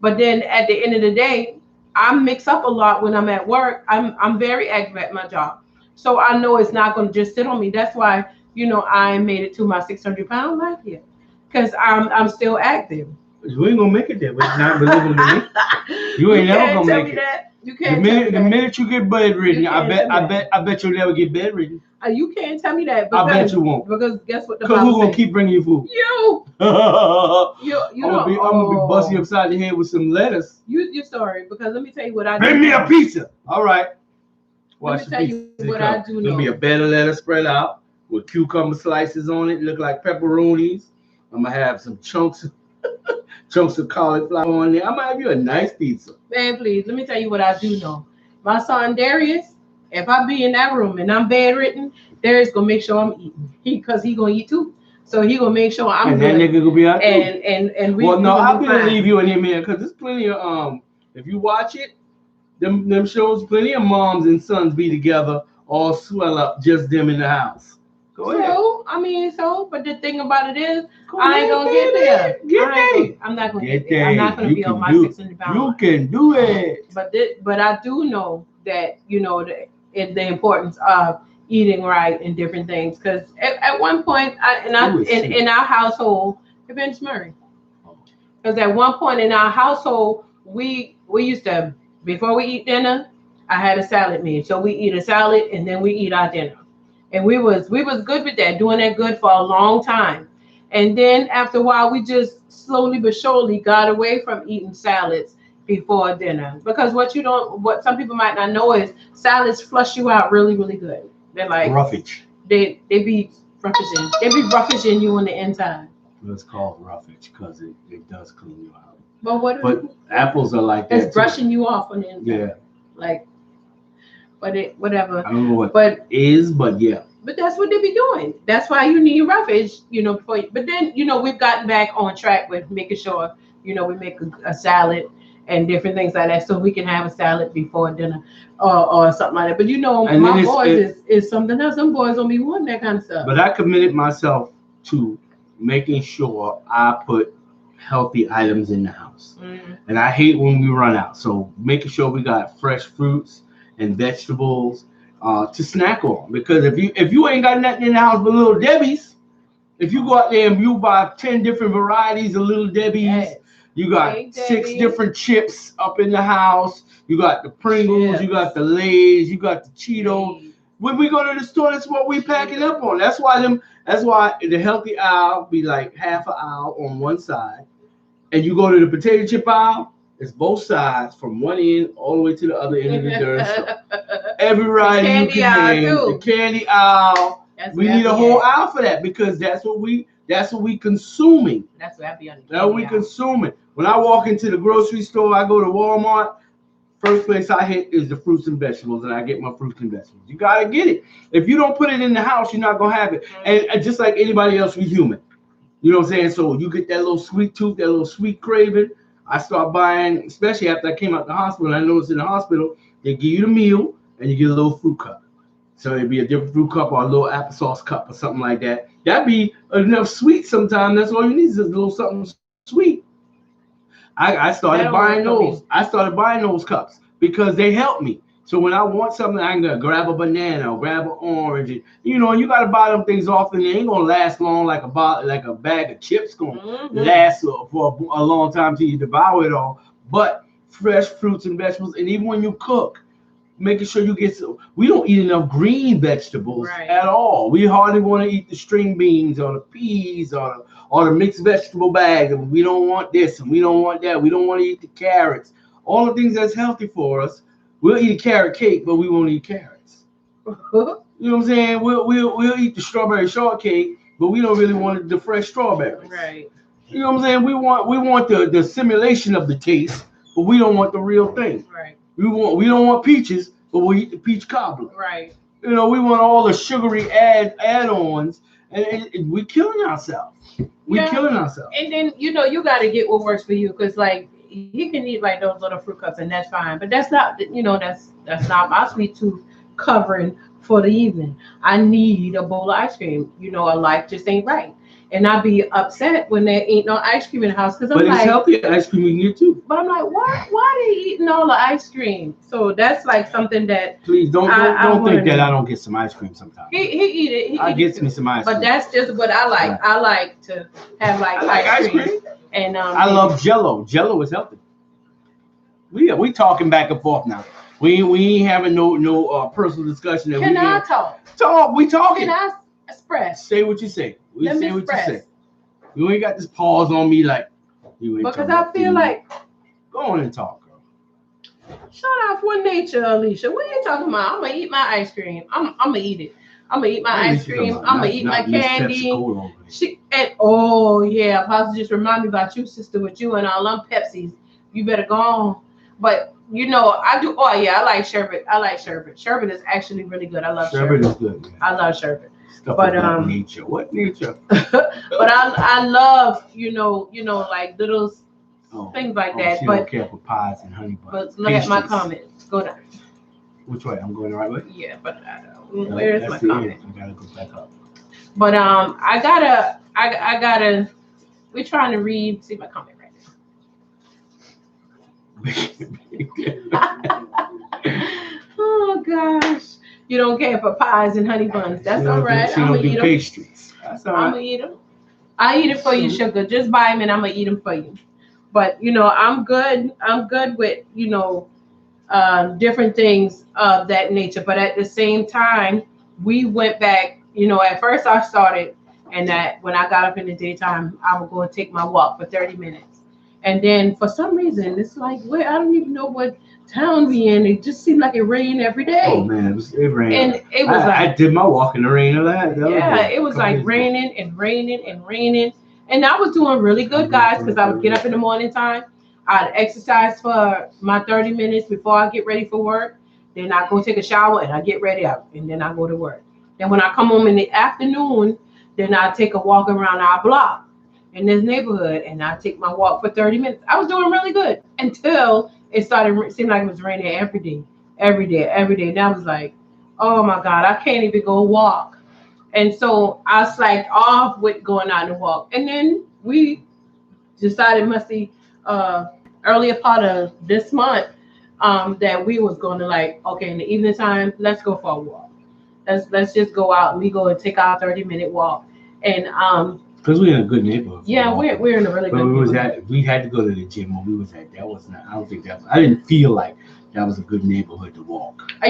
Speaker 1: But then at the end of the day, I mix up a lot when I'm at work. I'm very active at my job. So I know it's not going to just sit on me. That's why, I made it to my 600-pound life here. Because I'm still active.
Speaker 2: You ain't going to make it there. But not believing in me. You ain't never going to make it. That.
Speaker 1: You can't
Speaker 2: the minute you get bedridden, I bet you'll never get bedridden.
Speaker 1: You can't tell me that.
Speaker 2: I bet you won't.
Speaker 1: Because guess what?
Speaker 2: Because who's gonna keep bringing you food?
Speaker 1: You.
Speaker 2: I'm gonna be busting you upside the head with some lettuce.
Speaker 1: You're sorry because let me tell you what I do.
Speaker 2: Bring me a pizza. All right.
Speaker 1: Let me tell you what I do know.
Speaker 2: There'll be a bed of lettuce spread out with cucumber slices on it. Look like pepperonis. I'm gonna have some chunks of cauliflower on there. I'm gonna have you a nice pizza.
Speaker 1: Man, please, let me tell you what I do know. My son Darius, if I be in that room and I'm bedridden, Darius gonna make sure I'm eating. Because he gonna eat too. So he gonna make sure I'm good.
Speaker 2: And that nigga gonna be out too.
Speaker 1: And we.
Speaker 2: Well, no, I'm gonna leave you in here, man, because there's plenty of if you watch it, them shows, plenty of moms and sons be together, all swell up, just them in the house. Go ahead.
Speaker 1: But the thing about it is, I ain't gonna get there. I'm not gonna get there. I'm not gonna be on my 600 pounds.
Speaker 2: You can do it.
Speaker 1: But I do know that the importance of eating right and different things. Because at one point, in our household, Vince Murray. Because at one point in our household, we used to, before we eat dinner, I had a salad meal. So we eat a salad and then we eat our dinner. And we was good with that, doing that good for a long time. And then after a while, we just slowly but surely got away from eating salads before dinner. Because what some people might not know is salads flush you out really, really good. They're like
Speaker 2: roughage.
Speaker 1: They be roughaging. They be roughaging you on the inside.
Speaker 2: It's called roughage because it does clean you out.
Speaker 1: But
Speaker 2: apples are like that.
Speaker 1: It's brushing you off on the inside.
Speaker 2: Yeah.
Speaker 1: Like, whatever.
Speaker 2: I don't know what but is, but yeah.
Speaker 1: But that's what they be doing. That's why you need roughage, before you. But then, we've gotten back on track with making sure, we make a salad and different things like that, so we can have a salad before dinner or something like that. But my boys is something else. Some boys don't be wanting that kind of stuff.
Speaker 2: But I committed myself to making sure I put healthy items in the house. And I hate when we run out. So making sure we got fresh fruits and vegetables to snack on. Because if you ain't got nothing in the house but Little Debbie's, if you go out there and you buy 10 different varieties of Little Debbie's, yes. You got 6 different chips up in the house. You got the Pringles, you got the Lay's, you got the Cheetos. When we go to the store, that's what we packing up on. That's why the healthy aisle be like half an aisle on one side. And you go to the potato chip aisle, it's both sides from one end all the way to the other end of the darn store. Every variety you can name, the candy aisle. We need a whole aisle for that because that's what we consuming.
Speaker 1: That's what I be on.
Speaker 2: That's what we consuming. When I walk into the grocery store, I go to Walmart. First place I hit is the fruits and vegetables, and I get my fruits and vegetables. You gotta get it. If you don't put it in the house, you're not gonna have it. And just like anybody else, we human. You know what I'm saying? So you get that little sweet tooth, that little sweet craving. I start buying, especially after I came out the hospital. I noticed in the hospital they give you the meal and you get a little fruit cup. So it'd be a different fruit cup or a little applesauce cup or something like that. That'd be enough sweet sometimes. That's all you need is a little something sweet. I started buying those. I started buying those cups because they help me. So when I want something, I can grab a banana or grab an orange. And, you got to buy them things often. They ain't gonna last long like a bag of chips gonna last for a long time till you devour it all. But fresh fruits and vegetables, and even when you cook, making sure you get some. We don't eat enough green vegetables at all. We hardly want to eat the string beans or the peas or the mixed vegetable bag. And we don't want this and we don't want that. We don't want to eat the carrots. All the things that's healthy for us. We'll eat a carrot cake, but we won't eat carrots. You know what I'm saying? We'll eat the strawberry shortcake, but we don't really want the fresh strawberries.
Speaker 1: Right.
Speaker 2: You know what I'm saying? We want the simulation of the taste, but we don't want the real thing.
Speaker 1: Right.
Speaker 2: We don't want peaches, but we eat the peach cobbler.
Speaker 1: Right.
Speaker 2: We want all the sugary add-ons, and we killing ourselves. We're killing ourselves.
Speaker 1: And then you got to get what works for you, because like he can eat like those little fruit cups, and that's fine. But that's not that's not my sweet tooth covering for the evening. I need a bowl of ice cream. A life just ain't right. And I'd be upset when there ain't no ice cream in the house, because I'm
Speaker 2: it's healthy ice cream you can get too.
Speaker 1: But I'm like, why are they eating all the ice cream? So that's like something that.
Speaker 2: Please don't think that I don't get some ice cream sometimes.
Speaker 1: He eat it.
Speaker 2: I get me some ice cream.
Speaker 1: But that's just what I like. I like to have ice cream. And
Speaker 2: I love Jello. Jello is healthy. We talking back and forth now. We ain't having no personal discussion.
Speaker 1: Can I talk?
Speaker 2: Talk. We talking.
Speaker 1: Can I express?
Speaker 2: Say what you say. Say what you say. You ain't got this pause on me like you ain't.
Speaker 1: Because I feel like.
Speaker 2: Go on and talk, girl.
Speaker 1: Shut off one nature, Alicia. What are you talking about? I'm gonna eat my ice cream. I'm gonna eat it. I'm gonna eat my ice cream. I'm gonna eat my candy. Apostle just remind me about you, sister, with you and all them Pepsis. You better go on. But I do. Oh yeah, I like sherbet. Sherbet is actually really good. I love sherbet.
Speaker 2: Sherbet is good. Man.
Speaker 1: I love sherbet.
Speaker 2: But nature. What nature?
Speaker 1: But I love like little things like that.
Speaker 2: She
Speaker 1: but
Speaker 2: don't care for pies and honey buns.
Speaker 1: But look at my comments. Go down.
Speaker 2: Which way? I'm going the right way.
Speaker 1: Yeah, but where's my comment?
Speaker 2: I gotta go back up.
Speaker 1: But I gotta. We're trying to read. See my comment right now. Oh gosh. You don't care for pies and honey buns. That's all right.
Speaker 2: She don't do pastries. That's all right.
Speaker 1: I'm gonna eat them. I eat it for you, sugar. Just buy them and I'm gonna eat them for you. But I'm good. I'm good with different things of that nature. But at the same time, we went back. At first I started, and that when I got up in the daytime, I would go and take my walk for 30 minutes. And then for some reason, it's like, where I don't even know what town we in. It just seemed like it rained every day.
Speaker 2: Oh man, it rained.
Speaker 1: And it was
Speaker 2: I did my walk in the rain of that.
Speaker 1: Yeah, it was like raining and raining and raining. And I was doing really good, guys, because I would get up in the morning time. I'd exercise for my 30 minutes before I get ready for work. Then I go take a shower and I get ready up. And then I go to work. And when I come home in the afternoon, then I take a walk around our block in this neighborhood. And I take my walk for 30 minutes. I was doing really good until it seemed like it was raining every day. And I was like, oh my God, I can't even go walk. And so I slacked off with going out and walk. And then we decided, earlier part of this month, that we was going to okay, in the evening time, let's go for a walk. Let's just go out and we go and take our 30-minute walk. And
Speaker 2: because we're in a good neighborhood.
Speaker 1: Yeah, we're in a really good neighborhood.
Speaker 2: We had to go to the gym when we was at. That was not. I don't think that. I didn't feel like that was a good neighborhood to walk.
Speaker 1: I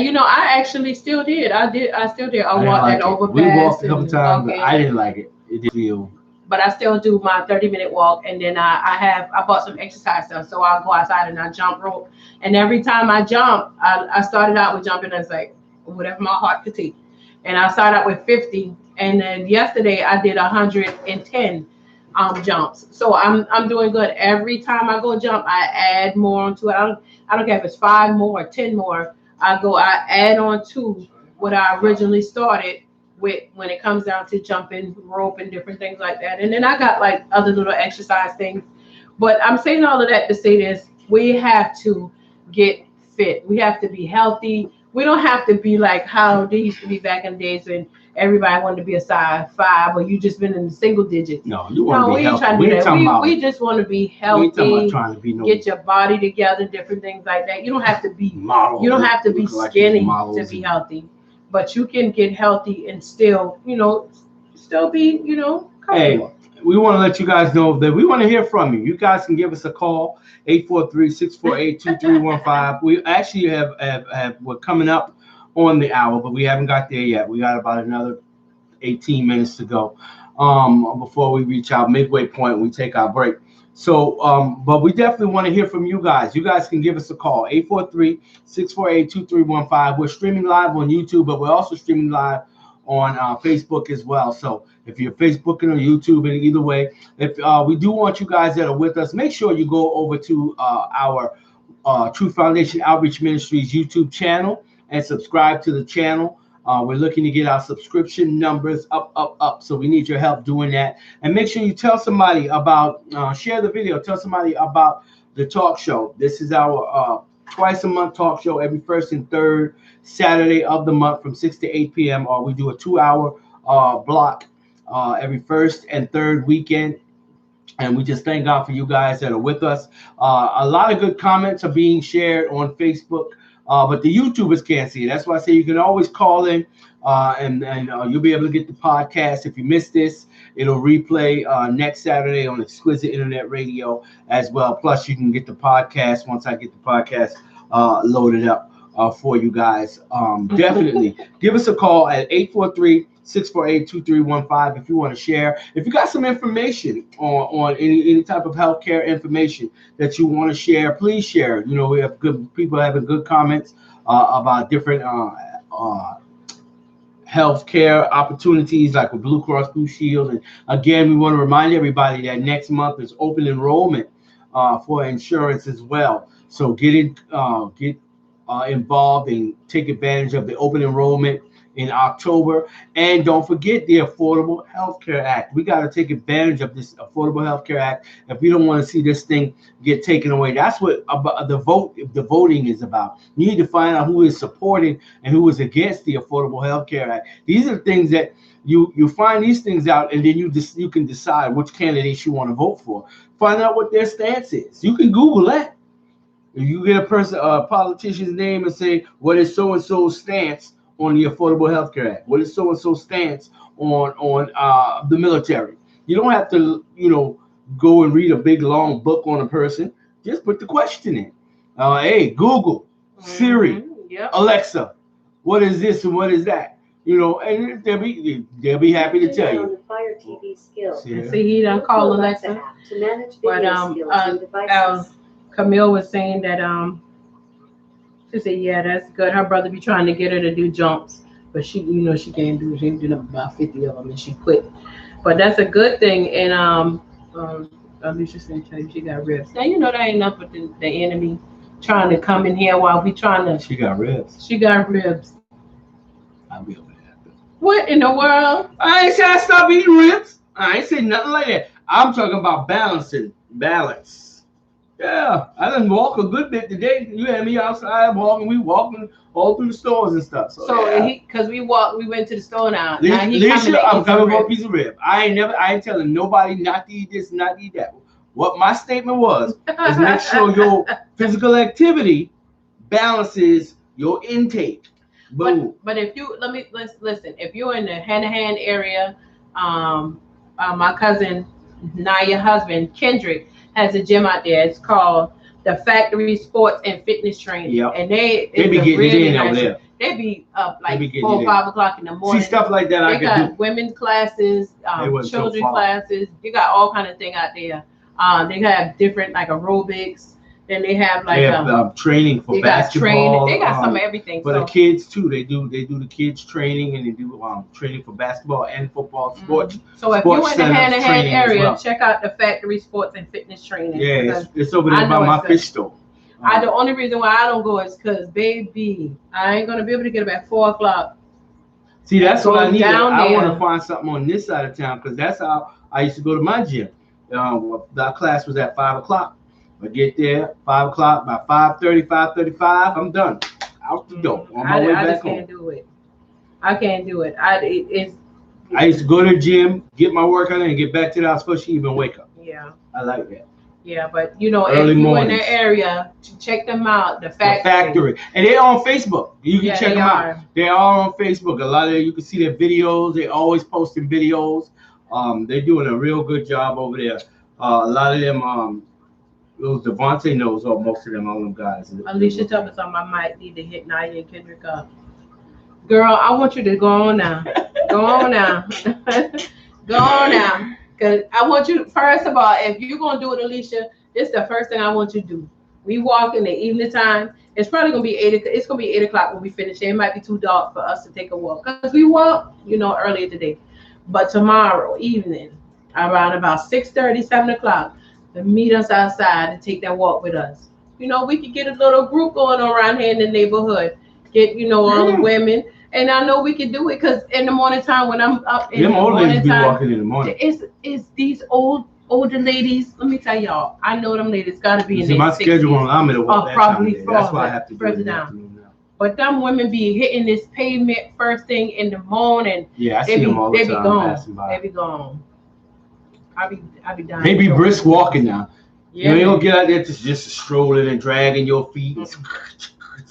Speaker 1: actually still did. I still did. I walked that overpass.
Speaker 2: We walked a couple times, but I didn't like it. It didn't feel.
Speaker 1: But I still do my 30-minute walk, and then I bought some exercise stuff, so I'll go outside and I jump rope. And every time I jump, I started out with jumping as whatever my heart could take, and I started out with 50, and then yesterday I did 110 jumps. So I'm doing good. Every time I go jump, I add more onto it. I don't care if it's 5 more, 10 more. I add on to what I originally started with when it comes down to jumping rope and different things like that. And then I got other little exercise things. But I'm saying all of that to say this: we have to get fit. We have to be healthy. We don't have to be like how they used to be back in the days when everybody wanted to be a size 5 or you just been in the single digits.
Speaker 2: No, you want to be healthy.
Speaker 1: Trying to do that. We just want to be healthy.
Speaker 2: Trying to be
Speaker 1: get your body together, different things like that. You don't have to be model. You don't have to be skinny to be healthy, but you can get healthy and still be comfortable.
Speaker 2: Hey, we want to let you guys know that we want to hear from you. You guys can give us a call, 843-648-2315. We actually we're coming up on the hour, but we haven't got there yet. We got about another 18 minutes to go before we reach our midway point. We take our break. So, but we definitely want to hear from you guys. You guys can give us a call, 843-648-2315. We're streaming live on YouTube, but we're also streaming live on Facebook as well. So if you're Facebooking or YouTube, and either way, if we do want you guys that are with us, make sure you go over to our Truth Foundation Outreach Ministries YouTube channel and subscribe to the channel. We're looking to get our subscription numbers up. So we need your help doing that. And make sure you tell somebody about, share the video, tell somebody about the talk show. This is our twice a month talk show every first and third Saturday of the month from 6 to 8 p.m. Or we do a 2-hour block every first and third weekend. And we just thank God for you guys that are with us. A lot of good comments are being shared on Facebook. But the YouTubers can't see it. That's why I say you can always call in and you'll be able to get the podcast. If you missed this, it'll replay next Saturday on Exquisite Internet Radio as well. Plus, you can get the podcast once I get the podcast loaded up for you guys. Definitely give us a call at 843-648-2315 if you want to share. If you got some information on any type of healthcare information that you want to share, please share. We have good people having good comments about different healthcare opportunities like with Blue Cross Blue Shield. And again, we want to remind everybody that next month is open enrollment for insurance as well. So get involved and take advantage of the open enrollment in October. And don't forget the Affordable Health Care Act. We got to take advantage of this Affordable Health Care Act if we don't want to see this thing get taken away. That's what the voting is about. You need to find out who is supporting and who is against the Affordable Health Care Act. These are the things that you find these things out, and then you can decide which candidates you want to vote for. Find out what their stance is. You can Google that. If you get a politician's name and say, what is so-and-so's stance on the Affordable Health Care Act? What is so-and-so stance on the military? You don't have to, go and read a big long book on a person. Just put the question in. Hey, Google, Siri, Alexa, what is this and what is that? And they'll be happy to tell you.
Speaker 3: Fire TV skills.
Speaker 2: Yeah.
Speaker 1: See, he done call Alexa.
Speaker 3: To manage video skills and devices.
Speaker 1: Camille was saying that she said, yeah, that's good. Her brother be trying to get her to do jumps, but she can't do. She did about 50 of them and she quit. But that's a good thing. And Alicia's gonna tell you she got ribs. Now that ain't enough with the enemy trying to come in here while we trying to.
Speaker 2: She got ribs.
Speaker 1: She got ribs.
Speaker 2: I'll be over there.
Speaker 1: What in the world?
Speaker 2: I ain't say I stopped eating ribs. I ain't say nothing like that. I'm talking about balance. Yeah, I done walk a good bit today. You had me outside walking. We walking all through the stores and stuff. So
Speaker 1: yeah. Because we went to the store now.
Speaker 2: I'm coming for a piece of rib. I ain't telling nobody not to eat this, not to eat that. What my statement was is make sure your physical activity balances your intake. Boom.
Speaker 1: But if let's listen. If you're in the Hanahan area, my cousin Naya husband Kendrick has a gym out there. It's called the Factory Sports and Fitness Training.
Speaker 2: Yep.
Speaker 1: And they
Speaker 2: be getting really it in over there.
Speaker 1: They be up like 4 or 5 o'clock in the morning.
Speaker 2: See stuff like that.
Speaker 1: They got women's classes, children's classes. You got all kind of thing out there. They have different like aerobics. Then they have like
Speaker 2: training for basketball.
Speaker 1: They got some of everything.
Speaker 2: For the kids too, they do the kids training and they do training for basketball and football sports.
Speaker 1: So if you're in the Hanahan area, check out the Factory Sports and Fitness Training.
Speaker 2: Yeah, it's over there by my fish store.
Speaker 1: The only reason why I don't go is because, baby, I ain't gonna be able to get up at 4 o'clock.
Speaker 2: See, that's what I need. I want to find something on this side of town because that's how I used to go to my gym. That class was at 5 o'clock. I get there 5 o'clock, by 5:30, 5:35, I'm done. Out the door. On my way back home. I just can't do it. I can't do it. I used to go to the gym, get my workout in, and get back to the house before she even wake up.
Speaker 1: Yeah.
Speaker 2: I like that.
Speaker 1: Yeah, but if you're in that area, check them out. The Factory.
Speaker 2: And they're on Facebook. You can check them out. They're all on Facebook. A lot of you can see their videos. They're always posting videos. They're doing a real good job over there. A lot of them Devontae knows most of them, all them guys.
Speaker 1: Alicia told me something. I might need to hit Naya and Kendrick up. Girl, I want you to go on now. Go on now. Go on now. Because I want you, first of all, if you're going to do it, Alicia, this is the first thing I want you to do. We walk in the evening time. It's probably going to be 8 o'clock. It's going to be 8 o'clock when we finish. It might be too dark for us to take a walk. Because we walk, earlier today. But tomorrow evening, around about 6:30, 7 o'clock, to meet us outside and take that walk with us. We could get a little group going around here in the neighborhood. Get, all the women. And I know we can do it because in the morning time when I'm up in the morning time,
Speaker 2: walking in the morning.
Speaker 1: It's these older ladies. Let me tell y'all, I know them ladies got to be in their 60s.
Speaker 2: My schedule won't allow me to walk that
Speaker 1: probably
Speaker 2: time. That's why I have to do it
Speaker 1: down. But them women be hitting this pavement first thing in the morning.
Speaker 2: Yeah, I see them all the time.
Speaker 1: They be gone. I be dying.
Speaker 2: They be brisk walking now. Yeah. You don't get out there just strolling and dragging your feet and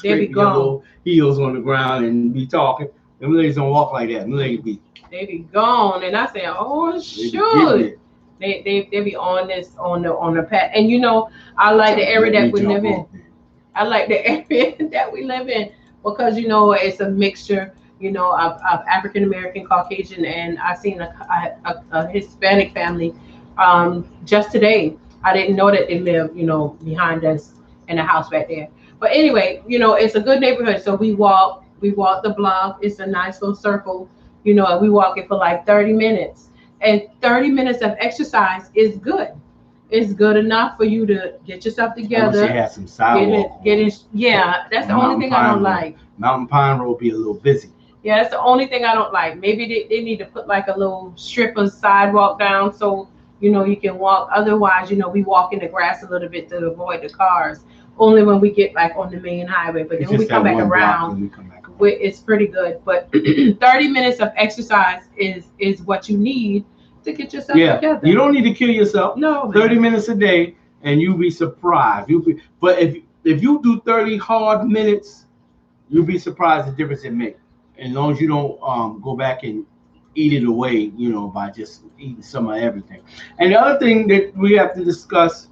Speaker 1: they be gone.
Speaker 2: Heels on the ground and be talking. Them ladies don't walk like that. Them ladies
Speaker 1: they be gone. And I say, oh shoot. They be on the path. And I like the area that we live in. I like the area that we live in because it's a mixture. Of African American, Caucasian, and I seen a Hispanic family just today. I didn't know that they live, behind us in a house back there. But anyway, it's a good neighborhood. So we walk the block. It's a nice little circle, and we walk it for like 30 minutes. And 30 minutes of exercise is good. It's good enough for you to get yourself together.
Speaker 2: Have some sidewalk.
Speaker 1: Yeah, that's the only thing I don't like.
Speaker 2: Mountain Pine Road be a little busy.
Speaker 1: Yeah, that's the only thing I don't like. Maybe they need to put like a little strip of sidewalk down so you can walk. Otherwise, we walk in the grass a little bit to avoid the cars. Only when we get like on the main highway. But then when we come back around, it's pretty good. But 30 minutes of exercise is what you need to get yourself together.
Speaker 2: You don't need to kill yourself.
Speaker 1: No.
Speaker 2: 30 minutes a day, and you'll be surprised. But if you do 30 hard minutes, you'll be surprised the difference it makes. as long as you don't go back and eat it away, by just eating some of everything. And the other thing that we have to discuss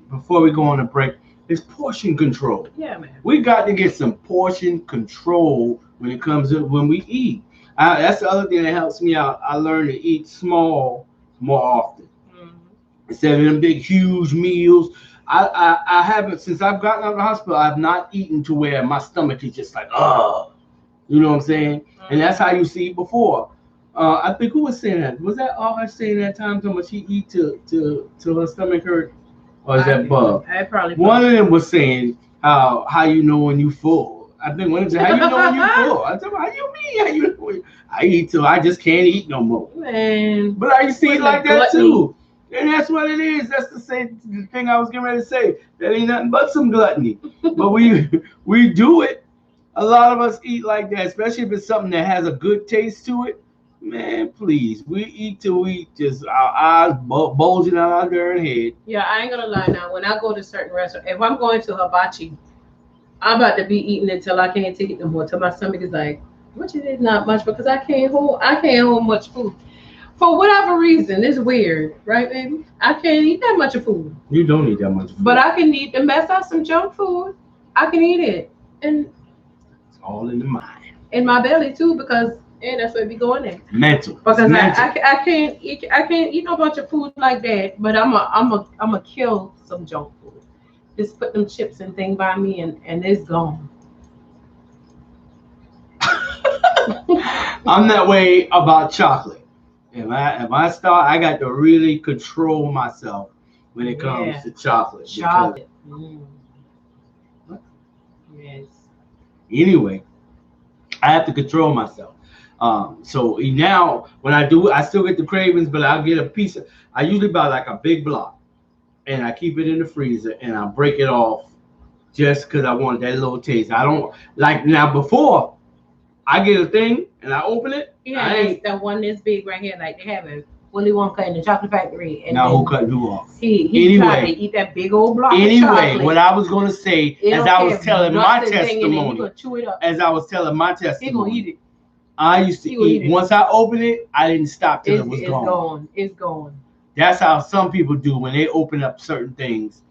Speaker 2: before we go on a break is portion control.
Speaker 1: Yeah, man.
Speaker 2: We got to get some portion control when it comes to when we eat. That's the other thing that helps me out. I learned to eat small more often. Instead of them big, huge meals. I haven't, since I've gotten out of the hospital, I've not eaten to where my stomach is just like, you know what I'm saying? And that's how you see it before. I think who was saying that? Was that all saying that time how much she eat till her stomach hurt? Or is that Bub? One of them was saying how you know when you full. I think one of them said, how you know when you full? I said, how you mean? How you know I eat till I just can't eat no more.
Speaker 1: Man.
Speaker 2: But I see it like that too. And that's what it is. That's the same thing I was getting ready to say. That ain't nothing but some gluttony. But we do it. A lot of us eat like that, especially if it's something that has a good taste to it. Man, please. We eat till we just our eyes bulging out our darn head.
Speaker 1: Yeah, I ain't gonna lie now. When I go to certain restaurants, if I'm going to hibachi, I'm about to be eating until I can't take it no more. Till my stomach is like, what you did not much because I can't hold much food. For whatever reason, it's weird, right, baby? I can't eat that much of food.
Speaker 2: You don't eat that much food.
Speaker 1: But I can eat the mess out some junk food. I can eat it. And
Speaker 2: it's all in the mind.
Speaker 1: In my belly too, because that's where we going in.
Speaker 2: Mental.
Speaker 1: Because I can't eat no bunch of food like that, but I'm a kill some junk food. Just put them chips and thing by me and it's gone.
Speaker 2: I'm that way about chocolate. If I start, I got to really control myself when it comes to chocolate.
Speaker 1: Chocolate. Yes.
Speaker 2: Anyway, I have to control myself. So now when I do, I still get the cravings, but I'll get a piece of. I usually buy like a big block, and I keep it in the freezer, and I break it off just because I want that little taste. I don't like now before. I get a thing and I open it.
Speaker 1: Yeah, that's the one that's big right here. Like they have a Willy Wonka in the chocolate factory. And
Speaker 2: now who cut who off?
Speaker 1: He tried to eat that big old block.
Speaker 2: Anyway, what I was gonna say, as I was telling my testimony, as I was telling my testimony,
Speaker 1: he gonna eat it.
Speaker 2: I used to eat. Once I opened it, I didn't stop till it was gone.
Speaker 1: It's gone.
Speaker 2: That's how some people do when they open up certain things.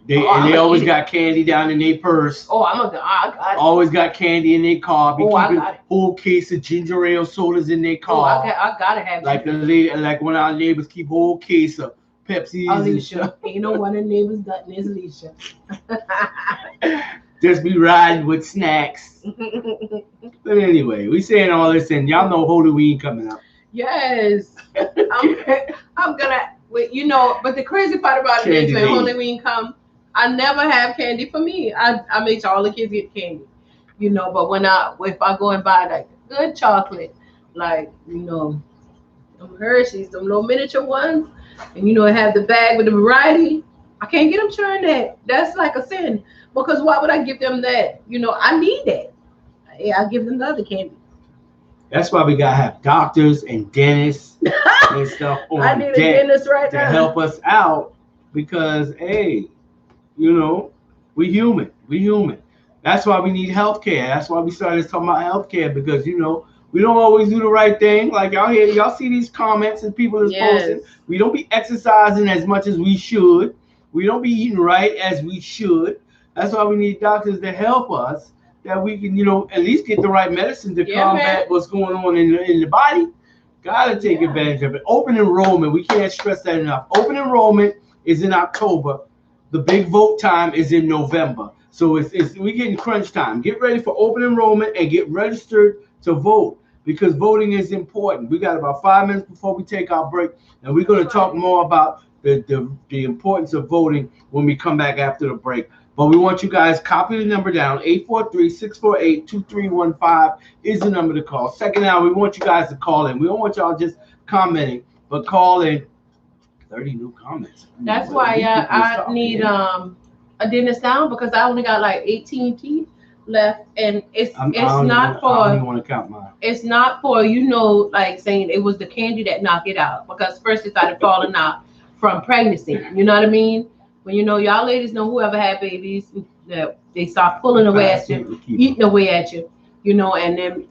Speaker 2: They always got candy down in their purse.
Speaker 1: I
Speaker 2: always got candy in their car. Keeping a whole case of ginger ale sodas in their car.
Speaker 1: I gotta have
Speaker 2: like the lady, like one of our neighbors keep a whole case of Pepsi.
Speaker 1: Alicia, ain't no one of the neighbors got is Alicia.
Speaker 2: Just be riding with snacks. But anyway, we saying all this, and y'all know Halloween coming up.
Speaker 1: Yes, I'm gonna. But the crazy part about it is when Halloween come, I never have candy for me. I make sure all the kids get candy, But if I go and buy like good chocolate, like them Hershey's, them little miniature ones, and it have the bag with the variety, I can't get them churned that. That's like a sin because why would I give them that? I need that. Yeah, I give them the other candy.
Speaker 2: That's why we gotta have doctors and dentists and stuff on
Speaker 1: I need a dentist right
Speaker 2: to
Speaker 1: now
Speaker 2: help us out because we human. That's why we need healthcare. That's why we started talking about healthcare because we don't always do the right thing. Like y'all see these comments and people is posting. We don't be exercising as much as we should. We don't be eating right as we should. That's why we need doctors to help us. That we can, at least get the right medicine to combat what's going on in the body. Gotta take advantage of it. Open enrollment, we can't stress that enough. Open enrollment is in October. The big vote time is in November. So we getting crunch time. Get ready for open enrollment and get registered to vote because voting is important. We got about 5 minutes before we take our break, and we're going to talk more about the importance of voting when we come back after the break. But we want you guys copy the number down. 843-648-2315 is the number to call. Second hour, we want you guys to call in. We don't want y'all just commenting, but call in. 30 new comments.
Speaker 1: That's why I need a dentist now because I only got like 18 teeth left, and it's not for.
Speaker 2: I don't even want to count mine.
Speaker 1: It's not for like saying it was the candy that knocked it out because first it started falling out from pregnancy. You know what I mean? When y'all ladies know whoever had babies, that they start pulling away at you, eating away at you. you know, and then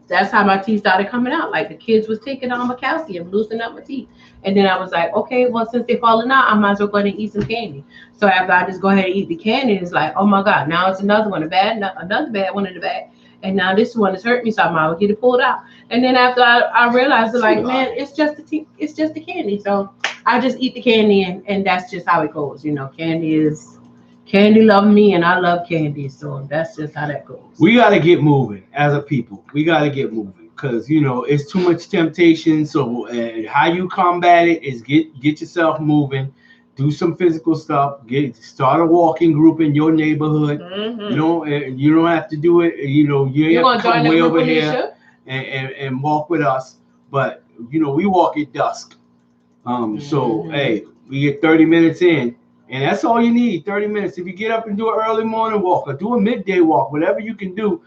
Speaker 1: that's how my teeth started coming out. Like the kids was taking all my calcium, loosening up my teeth. And then I was like, okay, well, since they're falling out, I might as well go ahead and eat some candy. So after I just go ahead and eat the candy, it's like, oh my God, now it's another one, another bad one in the bag. And now this one has hurt me, so I might as well get it pulled out. And then after I realized, like, man, it's just the candy. So I just eat the candy, and that's just how it goes. You know, candy love me, and I love candy. So that's just how that goes.
Speaker 2: We got to get moving as a people. We got to get moving because, you know, it's too much temptation. So how you combat it is get yourself moving. Do some physical stuff. Start a walking group in your neighborhood. Mm-hmm. You don't have to do it. You know, you have to come way over here and walk with us. But you know, we walk at dusk. So hey, we get 30 minutes in, and that's all you need. 30 minutes. If you get up and do an early morning walk or do a midday walk, whatever you can do,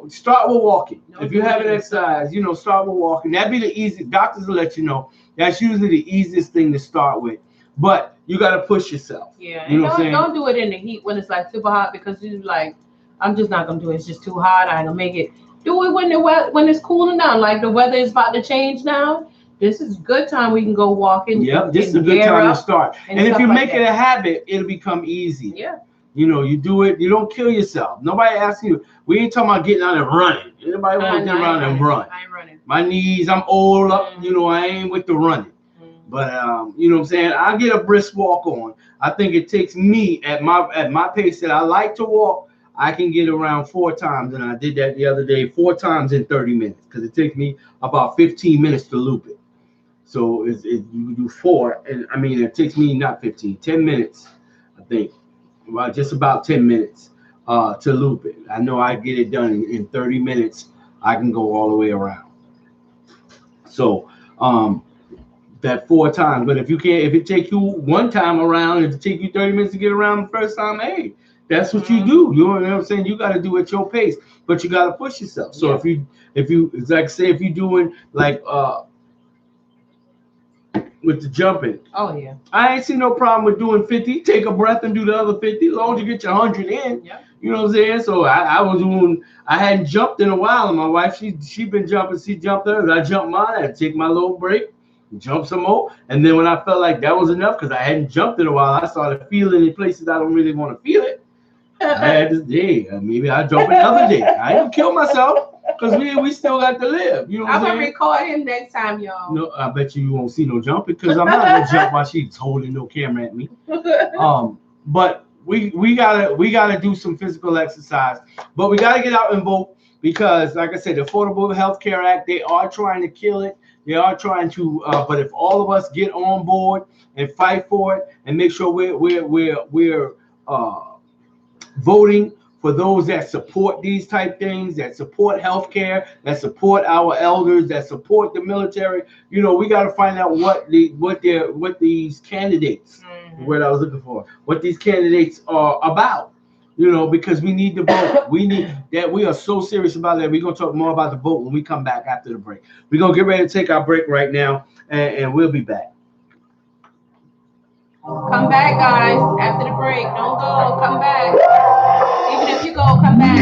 Speaker 2: start with walking. If you haven't exercised, you know, start with walking. That'd be the easiest. Doctors will let you know. That's usually the easiest thing to start with. But you got to push yourself.
Speaker 1: Yeah, you know what I'm saying? Don't do it in the heat when it's like super hot, because you're like, I'm just not gonna do it. It's just too hot. I ain't gonna make it. Do it when it's cooling down. Like the weather is about to change now. This is a good time we can go walking.
Speaker 2: Yep, this is a good time to start. And if you make it a habit, it'll become easy.
Speaker 1: Yeah.
Speaker 2: You know, you do it. You don't kill yourself. Nobody asks you. We ain't talking about getting out and running. Anybody want to get around and run?
Speaker 1: I ain't running.
Speaker 2: My knees. I'm old up. You know, I ain't with the running. But you know what I'm saying? I get a brisk walk on. I think it takes me at my pace that I like to walk. I can get around 4 times, and I did that the other day, 4 times in 30 minutes, because it takes me about 15 minutes to loop it. So you do 4, and I mean it takes me not 15, 10 minutes, I think, well, just about 10 minutes to loop it. I know I get it done in 30 minutes. I can go all the way around. So that 4 times. But if it take you 1 time around, if it take you 30 minutes to get around the first time, hey, that's what you do. You know what I'm saying? You got to do it at your pace, but you got to push yourself. So if you like, say if you're doing like with the jumping.
Speaker 1: Oh yeah.
Speaker 2: I ain't see no problem with doing 50. Take a breath and do the other 50. As long as you get your 100 in.
Speaker 1: Yeah.
Speaker 2: You know what I'm saying? So I hadn't jumped in a while, and my wife, she been jumping. She jumped hers. I jumped mine. I had to take my little break. Jump some more, and then when I felt like that was enough, because I hadn't jumped in a while, I started feeling in places I don't really want to feel it. I had this day, maybe I'll jump another day. I ain't kill myself, because we still got to live. You know what I'm saying?
Speaker 1: I'm gonna record him next time, y'all.
Speaker 2: No, I bet you won't see no jumping, because I'm not gonna jump while she's holding no camera at me. But we gotta do some physical exercise, but we gotta get out and vote, because like I said, the Affordable Health Care Act, they are trying to kill it. They are trying to, but if all of us get on board and fight for it and make sure we're voting for those that support these type things, that support healthcare, that support our elders, that support the military, you know, we got to find out what these candidates, what I was looking for, what these candidates are about. You know, because we need the vote. We need that. We are so serious about that. We're going to talk more about the vote when we come back after the break. We're going to get ready to take our break right now, and we'll be back.
Speaker 1: Come back, guys, after the break. Don't go. Come back. Even if you go, come back.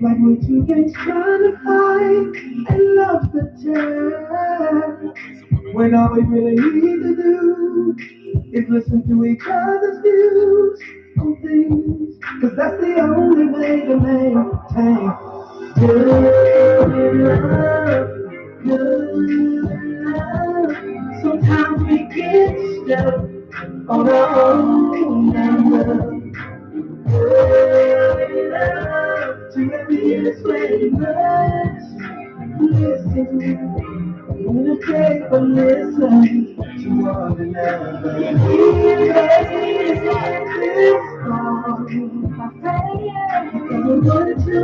Speaker 4: Like we're two gangs trying to fight and love the turn. When all we really need to do is listen to each other's views on things, cause that's the only way to maintain good love, good love. Sometimes we get stuck on our own love. Good love to every explain much. Listen. Wanna take a listen to one another. This song, I say, I'm going to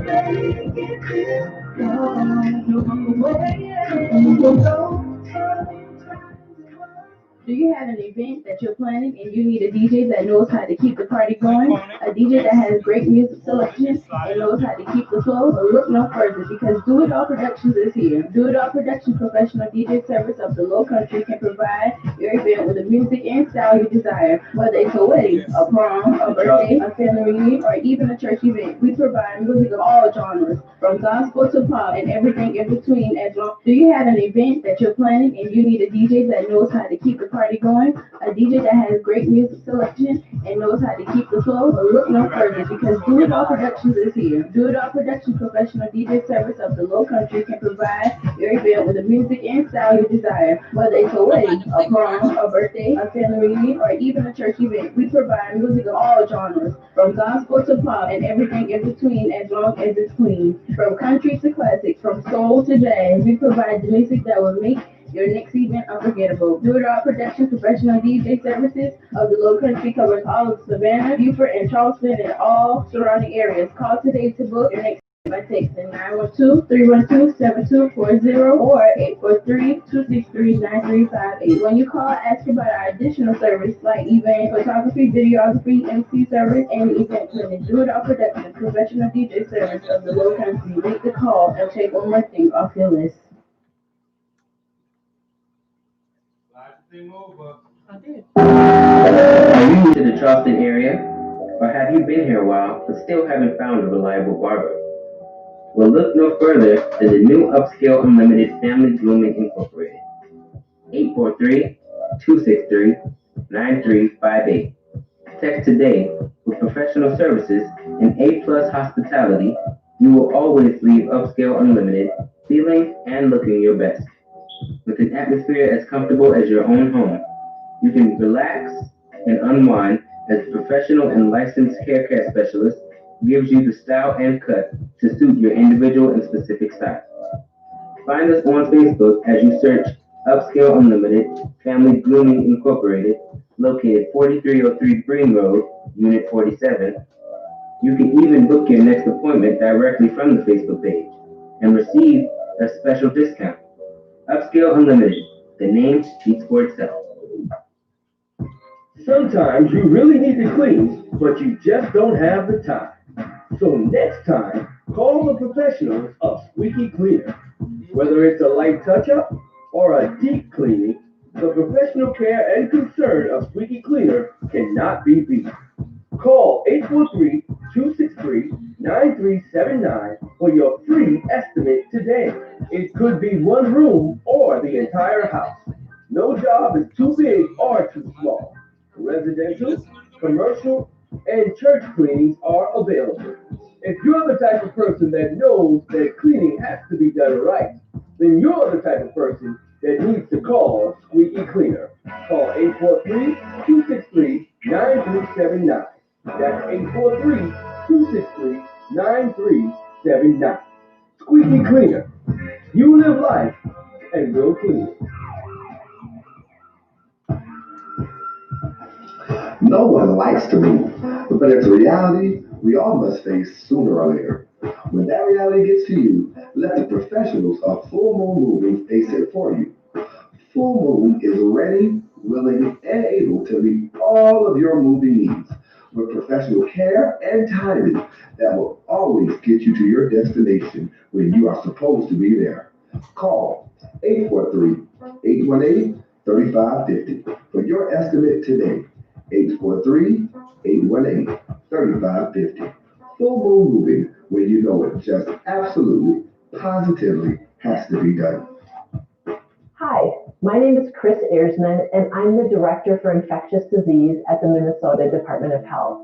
Speaker 4: make it this time. No way, I'm gonna go sometimes.
Speaker 5: Do you have an event that you're planning and you need a DJ that knows how to keep the party going? A DJ that has great music selection and knows how to keep the flow? Well, look no further because Do It All Productions is here. Do It All Productions professional DJ service of the Low Country can provide your event with the music and style you desire. Whether it's a wedding, a prom, a birthday, a family reunion, or even a church event, we provide music of all genres, from gospel to pop and everything in between. Do you have an event that you're planning and you need a DJ that knows how to keep the party going? A DJ that has great music selection and knows how to keep the flow? Well, look no further because Do It All Productions is here. Do It All Productions professional DJ service of the Low Country can provide your event with the music and style you desire. Whether it's a wedding, a prom, a birthday, a family reunion, or even a church event, we provide music of all genres, from gospel to pop and everything in between as long as it's clean. From country to classic, from soul to jazz, we provide the music that will make your next event unforgettable. Do It All Production professional DJ services of the Low Country covers all of Savannah, Beaufort, and Charleston and all surrounding areas. Call today to book your next by texting 912-312-7240 or 843-263-9358. When you call, ask about our additional service like event photography, videography, MC service, and event planning. Do It All Production professional DJ service of the Low Country. Make the call and take one more thing off your list.
Speaker 1: I did.
Speaker 6: Are you new to the Charleston area? Or have you been here a while but still haven't found a reliable barber? Well, look no further than the new Upscale Unlimited Family Grooming Incorporated. 843-263-9358. Text today. With professional services and A+ hospitality, you will always leave Upscale Unlimited feeling and looking your best. With an atmosphere as comfortable as your own home, you can relax and unwind as a professional and licensed hair care specialist gives you the style and cut to suit your individual and specific style. Find us on Facebook as you search Upscale Unlimited Family Grooming Incorporated, located 4303 Green Road, Unit 47. You can even book your next appointment directly from the Facebook page and receive a special discount. Upscale Unlimited, the name speaks for itself.
Speaker 4: Sometimes you really need to clean, but you just don't have the time. So next time, call the professionals of Squeaky Cleaner. Whether it's a light touch-up or a deep cleaning, the professional care and concern of Squeaky Cleaner cannot be beat. Call 843-263-9379 for your free estimate today. It could be one room or the entire house. No job is too big or too small. Residential, commercial, and church cleanings are available. If you're the type of person that knows that cleaning has to be done right, then you're the type of person that needs to call Squeaky Cleaner. Call 843-263-9379. That's 843-263-9379. Squeaky Cleaner. You live life and we'll clean it.
Speaker 7: No one likes to move, but it's a reality we all must face sooner or later. When that reality gets to you, let the professionals of Full Moon Moving face it for you. Full Moon is ready, willing, and able to meet all of your moving needs with professional care and timing that will always get you to your destination when you are supposed to be there. Call 843-818-3550 for your estimate today. 843-818-3550. Full Moon Moving, where you know it just absolutely, positively has to be done.
Speaker 8: Hi, my name is Chris Eiersman, and I'm the Director for Infectious Disease at the Minnesota Department of Health.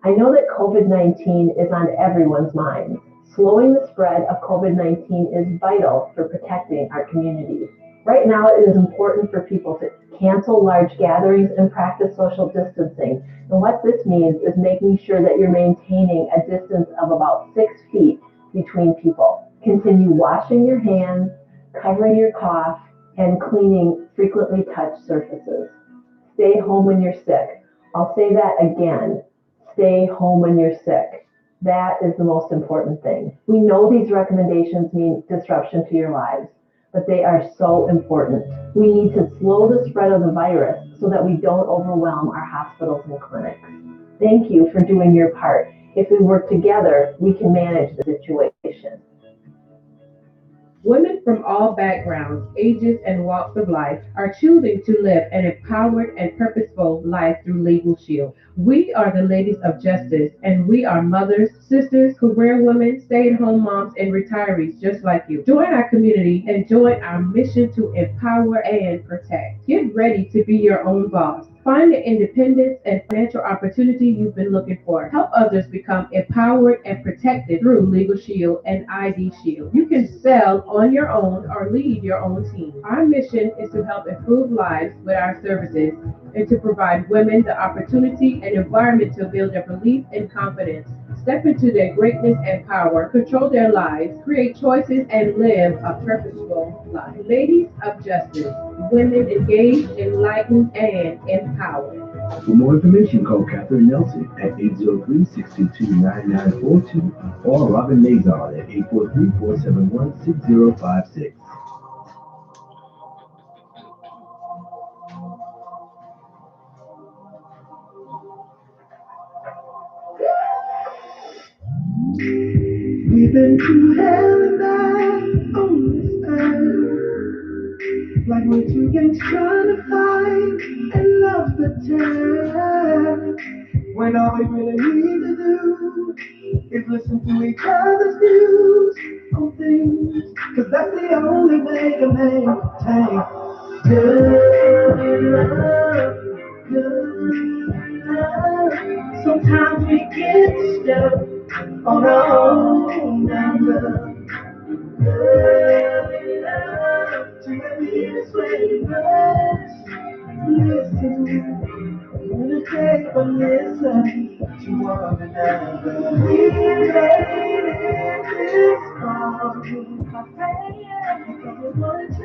Speaker 8: I know that COVID-19 is on everyone's mind. Slowing the spread of COVID-19 is vital for protecting our communities. Right now, it is important for people to cancel large gatherings and practice social distancing. And what this means is making sure that you're maintaining a distance of about 6 feet between people. Continue washing your hands, covering your cough, and cleaning frequently touched surfaces. Stay home when you're sick. I'll say that again. Stay home when you're sick. That is the most important thing. We know these recommendations mean disruption to your lives, but they are so important. We need to slow the spread of the virus so that we don't overwhelm our hospitals and clinics. Thank you for doing your part. If we work together, we can manage the situation.
Speaker 9: Women from all backgrounds, ages, and walks of life are choosing to live an empowered and purposeful life through Legal Shield. We are the Ladies of Justice, and we are mothers, sisters, career women, stay-at-home moms, and retirees just like you. Join our community and join our mission to empower and protect. Get ready to be your own boss. Find the independence and financial opportunity you've been looking for. Help others become empowered and protected through Legal Shield and ID Shield. You can sell on your own or lead your own team. Our mission is to help improve lives with our services and to provide women the opportunity and environment to build their belief and confidence, step into their greatness and power, control their lives, create choices, and live a purposeful life. Ladies of Justice, women engaged, enlightened, and empowered.
Speaker 4: For more information, call Catherine Nelson at 803-622-9942 or Robin Mazard at 843-471-6056. We've been through hell and back on this earth, like we're two gangs trying to fight and love the turn. When all we really need to do is listen to each other's views on things, cause that's the only way to maintain good love, good love. Sometimes we get stuck on our own number. Love, to believe is when you must listen. Wanna take a listen to one another. We made it this far, because we wanted to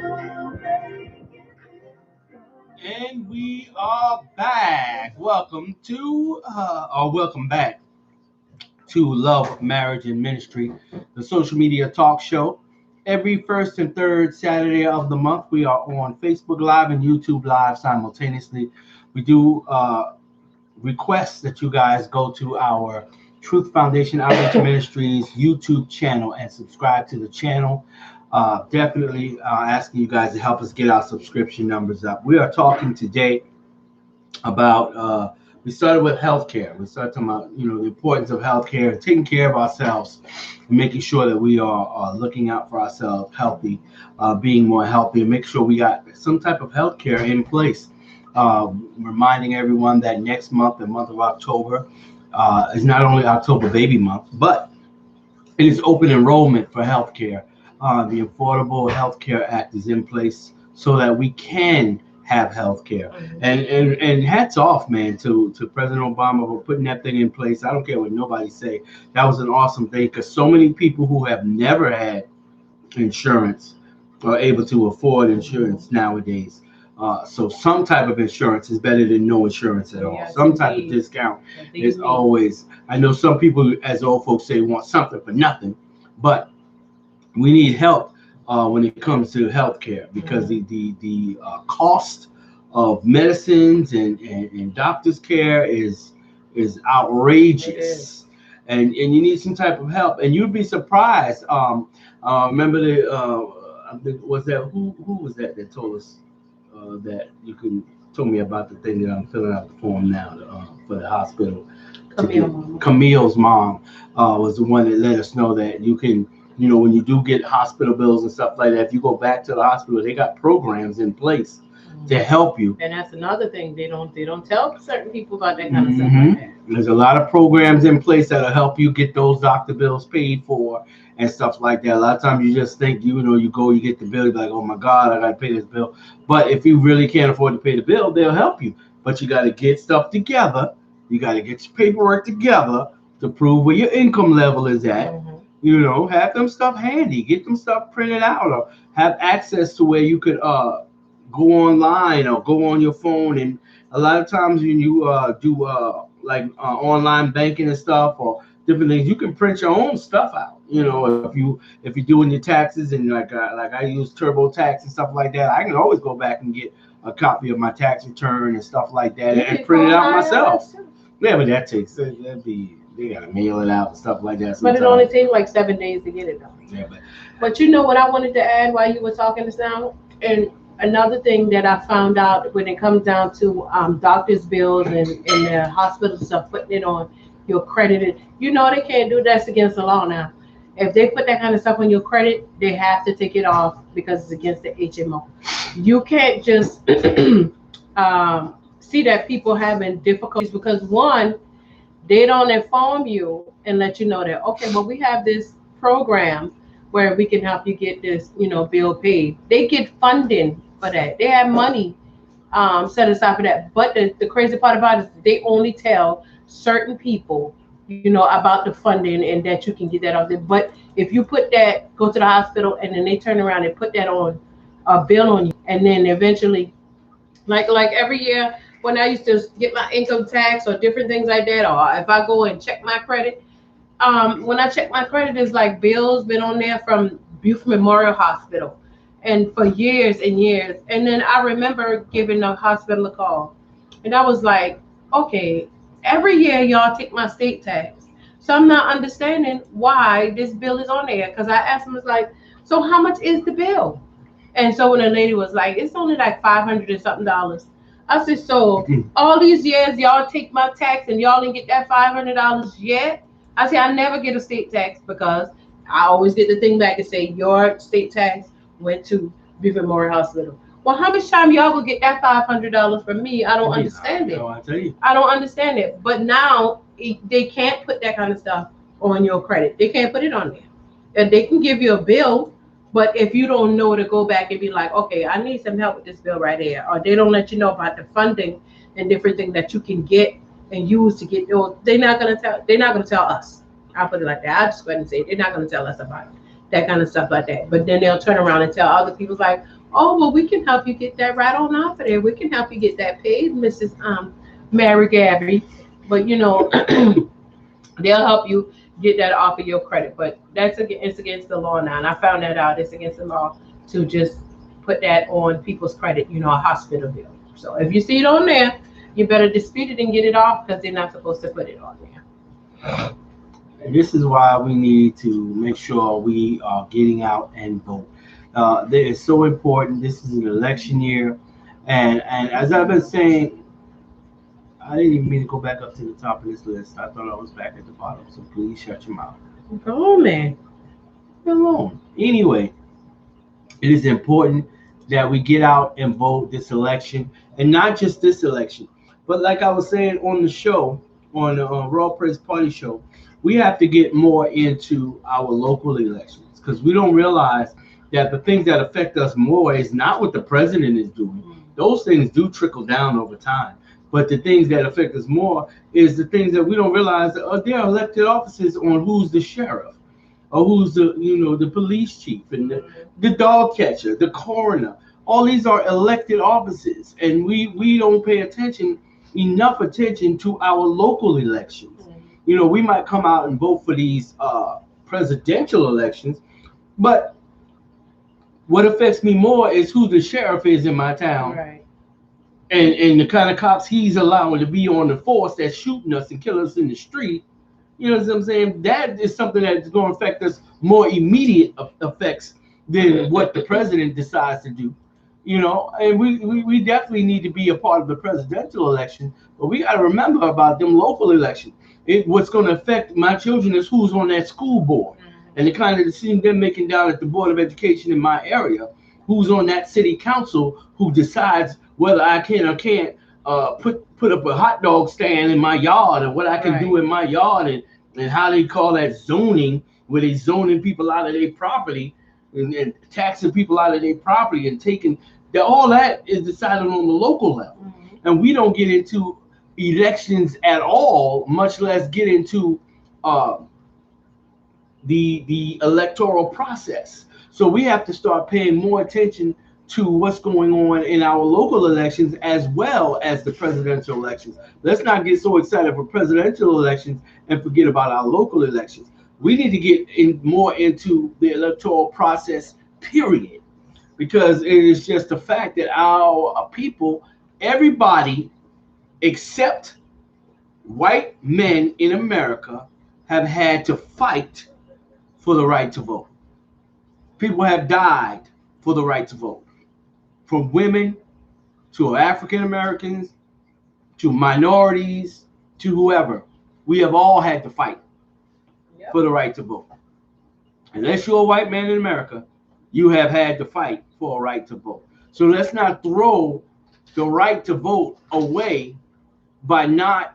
Speaker 4: make it this far.
Speaker 2: And we are back. Welcome back to Love, Marriage, and Ministry, the social media talk show. Every first and third Saturday of the month, we are on Facebook Live and YouTube Live simultaneously. We do request that you guys go to our Truth Foundation Outreach Ministries YouTube channel and subscribe to the channel. Definitely asking you guys to help us get our subscription numbers up. We are talking today about we started with healthcare. We started talking about the importance of healthcare, taking care of ourselves, and making sure that we are looking out for ourselves, healthy, being more healthy, and make sure we got some type of healthcare in place. Reminding everyone that next month, the month of October, is not only October Baby Month, but it is open enrollment for healthcare. The Affordable Health Care Act is in place so that we can have health care. And hats off, man, to President Obama for putting that thing in place. I don't care what nobody say. That was an awesome thing, because so many people who have never had insurance are able to afford insurance nowadays. So some type of insurance is better than no insurance at all.
Speaker 1: Yes,
Speaker 2: some type of discount is always. I know some people, as old folks say, want something for nothing, but we need help when it comes to healthcare, because the cost of medicines and doctors' care is outrageous, and you need some type of help. And you'd be surprised. Remember was that who was that told us that you can told me about the thing that I'm filling out the form now for the hospital. Camille's mom was the one that let us know that you can. When you do get hospital bills and stuff like that, if you go back to the hospital, they got programs in place to help you.
Speaker 1: And that's another thing, they don't tell certain people about that kind of stuff like that.
Speaker 2: There's a lot of programs in place that'll help you get those doctor bills paid for and stuff like that. A lot of times you just think, you go, you get the bill, you're like, oh my God, I gotta pay this bill. But if you really can't afford to pay the bill, they'll help you. But you gotta get stuff together. You gotta get your paperwork together to prove where your income level is at. Have them stuff handy, get them stuff printed out, or have access to where you could go online or go on your phone. And a lot of times when you do online banking and stuff, or different things. You can print your own stuff out. You know, if you're doing your taxes and like I use TurboTax and stuff like that, I can always go back and get a copy of my tax return and stuff like that and print it out myself. Yeah, but that takes they gotta mail it out and stuff like that.
Speaker 1: But it only takes like 7 days to get it done. Yeah, but you know what I wanted to add while you were talking this now, and another thing that I found out when it comes down to doctor's bills and the hospitals are putting it on your credit. You know they can't do that's against the law now. If they put that kind of stuff on your credit, they have to take it off because it's against the HMO. You can't just see that people having difficulties because one, they don't inform you and let you know that, okay, well, we have this program where we can help you get this, bill paid. They get funding for that. They have money set aside for that. But the crazy part about it is they only tell certain people, about the funding and that you can get that off there. But if you go to the hospital and then they turn around and put that on a bill on you, and then eventually, like every year when I used to get my income tax or different things like that, or if I go and check my credit, when I check my credit, it's like bills been on there from Buford Memorial Hospital, and for years and years. And then I remember giving the hospital a call, and I was like, okay, every year y'all take my state tax, so I'm not understanding why this bill is on there. Because I asked them, it's like, so how much is the bill? And so when the lady was like, it's only like $500 and something. I said, so all these years y'all take my tax and y'all didn't get that $500 yet? I said, I never get a state tax because I always get the thing back and say your state tax went to Buford Memorial Hospital. Well, how much time y'all will get that $500 from me? I don't understand it. I tell you, I don't understand it. But now they can't put that kind of stuff on your credit. They can't put it on there. And they can give you a bill, but if you don't know to go back and be like, okay, I need some help with this bill right here, or they don't let you know about the funding and different things that you can get and use to get those, they're not gonna tell us. I'll put it like that. I'll just go ahead and say it. They're not gonna tell us about it, that kind of stuff like that. But then they'll turn around and tell other people like, oh, well, we can help you get that right on off of there. We can help you get that paid, Mrs. Mary Gabby. But they'll help you get that off of your credit. But it's against the law now. And I found that out. It's against the law to just put that on people's credit, a hospital bill. So if you see it on there, you better dispute it and get it off because they're not supposed to put it on there.
Speaker 2: And this is why we need to make sure we are getting out and vote. That is so important. This is an election year, and as I've been saying, I didn't even mean to go back up to the top of this list. I thought I was back at the bottom. So please shut your mouth.
Speaker 1: Go on, man.
Speaker 2: Go on. Anyway, it is important that we get out and vote this election, and not just this election, but like I was saying on the show, on the Raw Press Party show, we have to get more into our local elections because we don't realize that the things that affect us more is not what the president is doing. Those things do trickle down over time. But the things that affect us more is the things that we don't realize that there are elected offices on who's the sheriff or who's the police chief and the dog catcher, the coroner. All these are elected offices, and we don't pay enough attention to our local elections. We might come out and vote for these presidential elections, but what affects me more is who the sheriff is in my town, right? And the kind of cops he's allowing to be on the force that's shooting us and killing us in the street. You know what I'm saying? That is something that's going to affect us more immediate effects than what the president decides to do. And we definitely need to be a part of the presidential election, but we got to remember about them local elections. What's going to affect my children is who's on that school board. And the kind of decision they're making down at the Board of Education in my area, who's on that city council who decides whether I can or can't put up a hot dog stand in my yard, or what I can do in my yard, and how they call that zoning, where they zoning people out of their property and taxing people out of their property and taking all that is decided on the local level. And we don't get into elections at all, much less get into the electoral process. So we have to start paying more attention to what's going on in our local elections as well as the presidential elections. Let's not get so excited for presidential elections and forget about our local elections. We need to get more into the electoral process, period, because it is just the fact that our people, everybody except white men in America, have had to fight for the right to vote. People have died for the right to vote. From women to African Americans to minorities to whoever. We have all had to fight for the right to vote. Unless you're a white man in America, you have had to fight for a right to vote. So let's not throw the right to vote away by not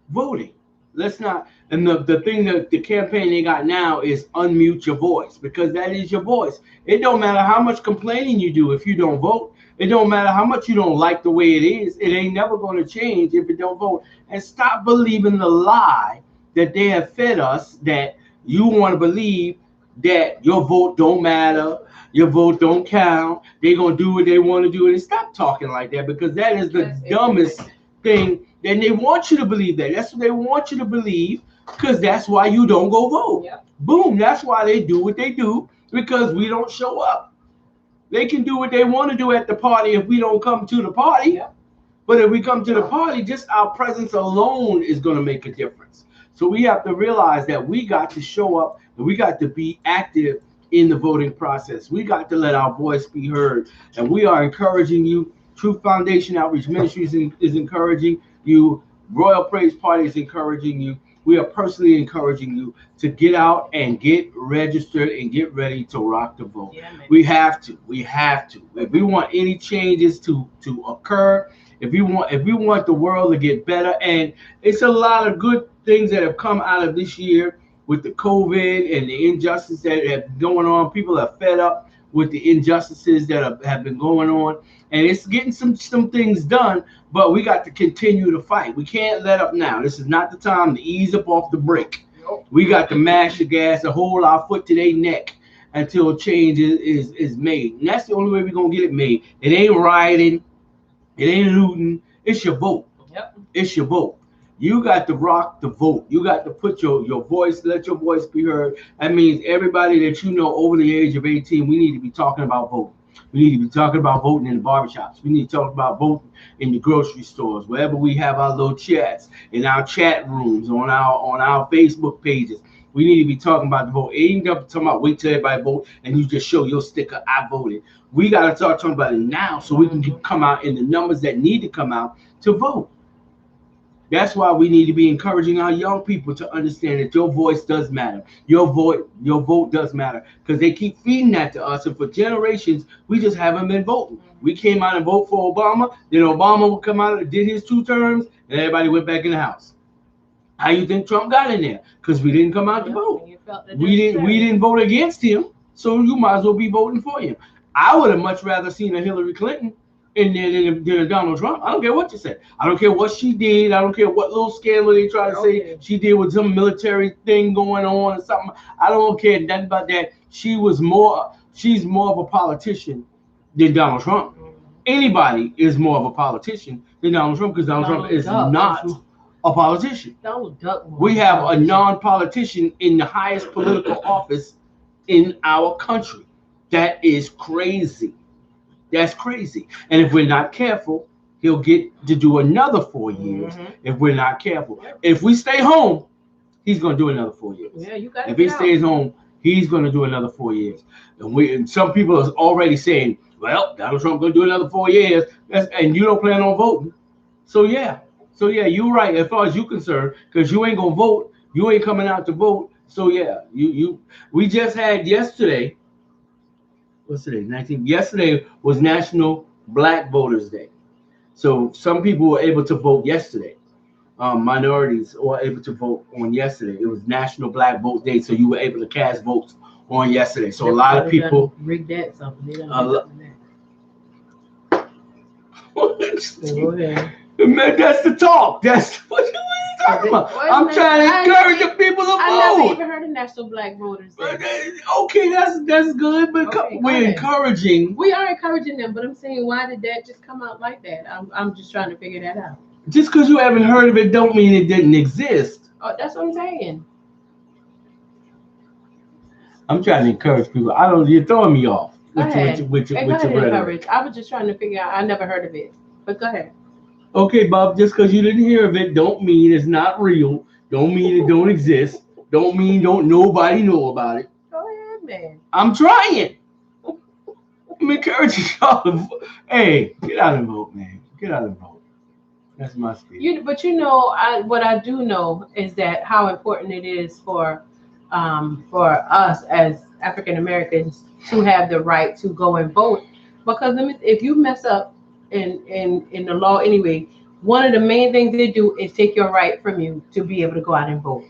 Speaker 2: voting. Let's not. And the thing that the campaign they got now is unmute your voice, because that is your voice. It don't matter how much complaining you do if you don't vote. It don't matter how much you don't like the way it is. It ain't never going to change if you don't vote. And stop believing the lie that they have fed us, that you want to believe that your vote don't matter, your vote don't count, they're going to do what they want to do. And stop talking like that, because that is the dumbest thing. And they want you to believe that. That's what they want you to believe, because that's why you don't go vote. Yep. Boom. That's why they do what they do, because we don't show up. They can do what they want to do at the party if we don't come to the party. Yep. But if we come to the party, just our presence alone is going to make a difference. So we have to realize that we got to show up and we got to be active in the voting process. We got to let our voice be heard. And we are encouraging you. Truth Foundation Outreach Ministries is encouraging you. Royal Praise Party is encouraging you. We are personally encouraging you to get out and get registered and get ready to rock the vote. Yeah, we have to. We have to. If we want any changes to occur, if we want the world to get better, and it's a lot of good things that have come out of this year with the COVID and the injustice that have been going on. People are fed up with the injustices that have been going on, and it's getting some things done, but we got to continue to fight. We can't let up now. This is not the time to ease up off the brake. Nope. We got to mash the gas and hold our foot to their neck until change is made. And that's the only way we're going to get it made. It ain't rioting. It ain't looting. It's your vote. Yep. It's your vote. You got to rock the vote. You got to put your voice, let your voice be heard. That means everybody that you know over the age of 18, we need to be talking about voting. We need to be talking about voting in the barbershops. We need to talk about voting in the grocery stores, wherever we have our little chats, in our chat rooms, on our Facebook pages. We need to be talking about the vote. Ain't talking about wait till everybody vote and you just show your sticker, I voted. We got to start talking about it now so we can come out in the numbers that need to come out to vote. That's why we need to be encouraging our young people to understand that your voice does matter. Your vote does matter, because they keep feeding that to us. And for generations, we just haven't been voting. We came out and voted for Obama. Then Obama would come out and did his 2 terms, and everybody went back in the house. How you think Trump got in there? Because we didn't come out to vote. We didn't vote against him, so you might as well be voting for him. I would have much rather seen a Hillary Clinton in there than a Donald Trump. I don't care what you say. I don't care what she did. I don't care what little scandal they try to say she did with some military thing going on or something. I don't care nothing about that. She's more of a politician than Donald Trump. Anybody is more of a politician than Donald Trump, because Donald Trump is not a politician. We have a non-politician in the highest political office in our country. That is crazy. That's crazy. And if we're not careful, he'll get to do another 4 years. If we're not careful. If we stay home, he's going to do another 4 years. Yeah, you got. If he stays home, he's going to do another 4 years. And some people are already saying, well, Donald Trump going to do another 4 years, and you don't plan on voting. So yeah, you're right as far as you're concerned, because you ain't going to vote. You ain't coming out to vote. So yeah, we just had yesterday. What's today? 19th. Yesterday was National Black Voters Day. So some people were able to vote yesterday. Minorities were able to vote on yesterday. It was National Black Vote Day, so you were able to cast votes on yesterday. So a lot of people
Speaker 1: rigged that something.
Speaker 2: Man, that's the talk. That's what you talking about? I'm trying to encourage the people to vote.
Speaker 1: I never even heard of National Black Voters Day.
Speaker 2: Okay, that's good, but we're encouraging.
Speaker 1: We are encouraging them, but I'm saying, why did that just come out like that? I'm just trying to figure that out.
Speaker 2: Just because you haven't heard of it don't mean it didn't exist.
Speaker 1: Oh, that's what I'm saying.
Speaker 2: I'm trying to encourage people. You're throwing me off. With your
Speaker 1: rhetoric. I was just trying to figure out. I never heard of it, but go ahead.
Speaker 2: Okay, Bob. Just because you didn't hear of it, don't mean it's not real. Don't mean it don't exist. Don't mean don't nobody know about it.
Speaker 1: Go ahead, man.
Speaker 2: I'm trying. I'm encouraging y'all. Hey, get out and vote, man. Get out and vote. That's my speech.
Speaker 1: But what I do know is that how important it is for us as African Americans to have the right to go and vote, because if you mess up in the law anyway, one of the main things they do is take your right from you to be able to go out and vote.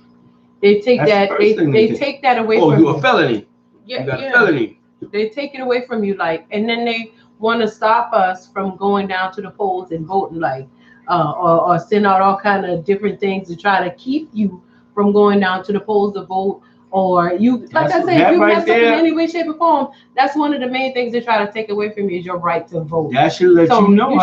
Speaker 1: They take they take that away from you.
Speaker 2: Oh, you're a felony. Yeah, you got a felony.
Speaker 1: They take it away from you, and then they want to stop us from going down to the polls and voting, or send out all kind of different things to try to keep you from going down to the polls to vote. Or you, like I said, if you mess up in any way, shape, or form, that's one of the main things they try to take away from you is your right to vote.
Speaker 2: That should let you know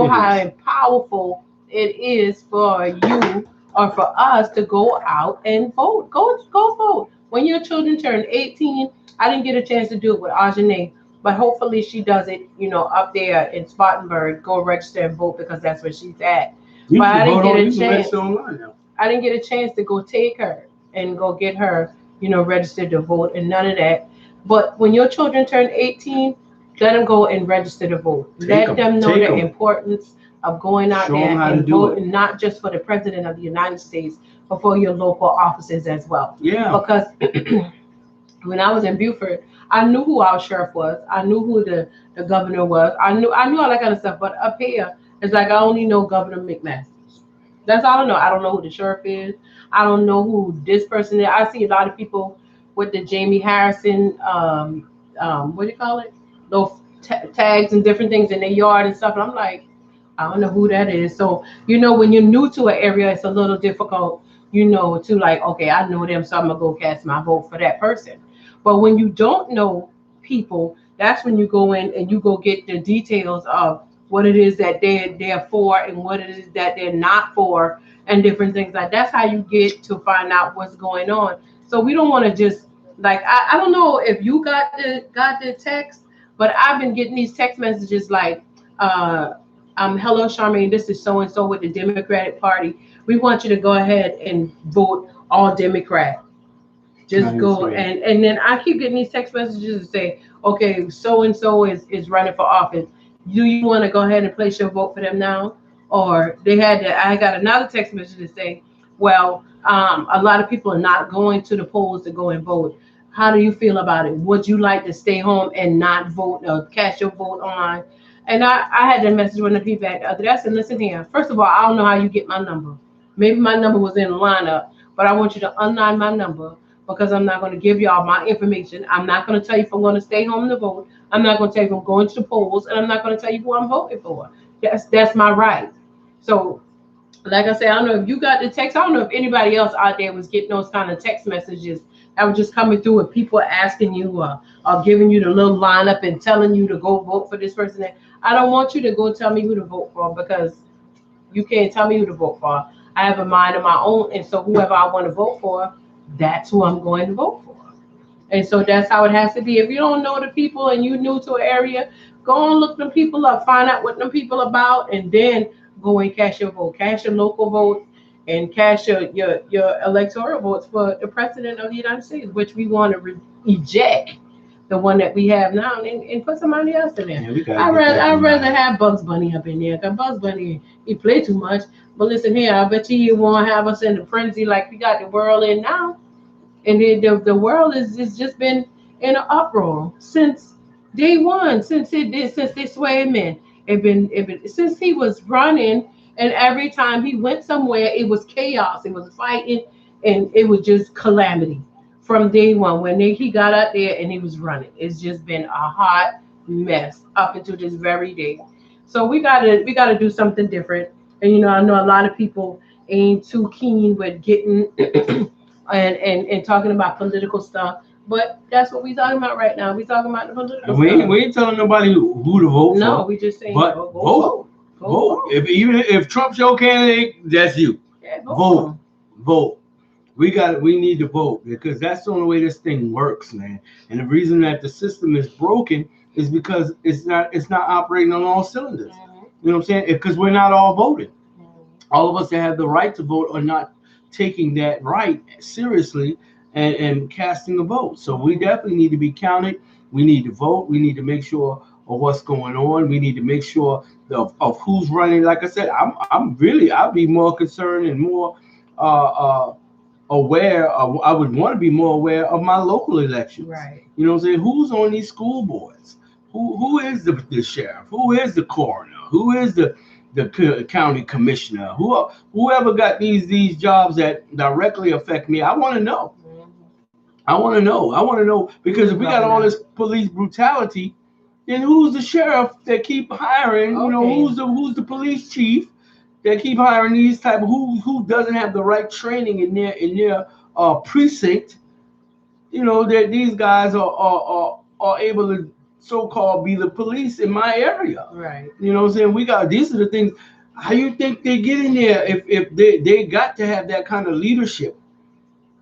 Speaker 1: how powerful it is for you or for us to go out and vote. Go vote. When your children turn 18, I didn't get a chance to do it with Ajane, but hopefully she does it, up there in Spartanburg. Go register and vote because that's where she's at. But I didn't get a chance. I didn't get a chance to go take her and go get her, registered to vote and none of that. But when your children turn 18, let them go and register to vote. Let them know the importance of going out there and voting, not just for the president of the United States, but for your local offices as well.
Speaker 2: Yeah.
Speaker 1: Because when I was in Beaufort, I knew who our sheriff was. I knew who the governor was. I knew all that kind of stuff. But up here, it's like I only know Governor McMaster. That's all I know. I don't know who the sheriff is. I don't know who this person is. I see a lot of people with the Jamie Harrison, what do you call it? Those tags and different things in their yard and stuff. And I'm like, I don't know who that is. So, when you're new to an area, it's a little difficult, to like, okay, I know them, so I'm going to go cast my vote for that person. But when you don't know people, that's when you go in and you go get the details of what it is that they're for and what it is that they're not for and different things like that. That's how you get to find out what's going on. So we don't want to just I don't know if you got the text, but I've been getting these text messages like, hello Charmaine, this is so and so with the Democratic Party. We want you to go ahead and vote all Democrat. Just go and then I keep getting these text messages that say, okay, so and so is running for office. Do you want to go ahead and place your vote for them now? Or I got another text message to say, well, a lot of people are not going to the polls to go and vote. How do you feel about it? Would you like to stay home and not vote or cast your vote online? And I had that message when the feedback the other day. I said, listen here. First of all, I don't know how you get my number. Maybe my number was in the lineup, but I want you to unline my number because I'm not going to give y'all my information. I'm not going to tell you if I'm going to stay home to vote. I'm not going to tell you if I'm going to the polls, and I'm not going to tell you who I'm voting for. That's my right. So, like I said, I don't know if you got the text. I don't know if anybody else out there was getting those kind of text messages that were just coming through with people asking you or giving you the little lineup and telling you to go vote for this person. I don't want you to go tell me who to vote for because you can't tell me who to vote for. I have a mind of my own, and so whoever I want to vote for, that's who I'm going to vote for. And so that's how it has to be. If you don't know the people and you're new to an area, go and look them people up, find out what them people about, and then go and cast your vote. Cast your local vote and cast your electoral votes for the president of the United States, which we want to eject the one that we have now and put somebody else in there. Yeah, I'd rather have Bugs Bunny up in there because Bugs Bunny, he play too much. But listen here, I bet you won't have us in the frenzy like we got the world in now. And the world is just been in an uproar since day one, since they swayed him in. It been since he was running, and every time he went somewhere, it was chaos, it was fighting, and it was just calamity from day one when he got out there and he was running. It's just been a hot mess up until this very day. So we gotta do something different. And I know a lot of people ain't too keen with getting and talking about political stuff. But that's what we talking about right now. We talking about the political stuff.
Speaker 2: We ain't telling nobody who to vote for.
Speaker 1: No, we just saying
Speaker 2: vote. Even if Trump's your candidate, that's you.
Speaker 1: Yeah,
Speaker 2: vote. We need to vote because that's the only way this thing works, man. And the reason that the system is broken is because it's not operating on all cylinders. Mm-hmm. You know what I'm saying? Because we're not all voting. Mm-hmm. All of us that have the right to vote are not taking that right seriously and casting a vote. So we definitely need to be counted. We need to vote. We need to make sure of what's going on. We need to make sure of who's running. Like I said, I'd be more concerned and more aware of, I would want to be more aware of my local elections. Right. You know what I'm saying? Who's on these school boards? Who is the sheriff? Who is the coroner? Who is the county commissioner? Whoever got these jobs that directly affect me? I want to know. I want to know because if we got all this police brutality, then who's the sheriff that keep hiring? Okay. You know, who's the police chief that keep hiring these type of who doesn't have the right training in their precinct? You know, that these guys are able to so-called be the police in my area. Right. You know what I'm saying? These are the things. How you think they get in there if they got to have that kind of leadership?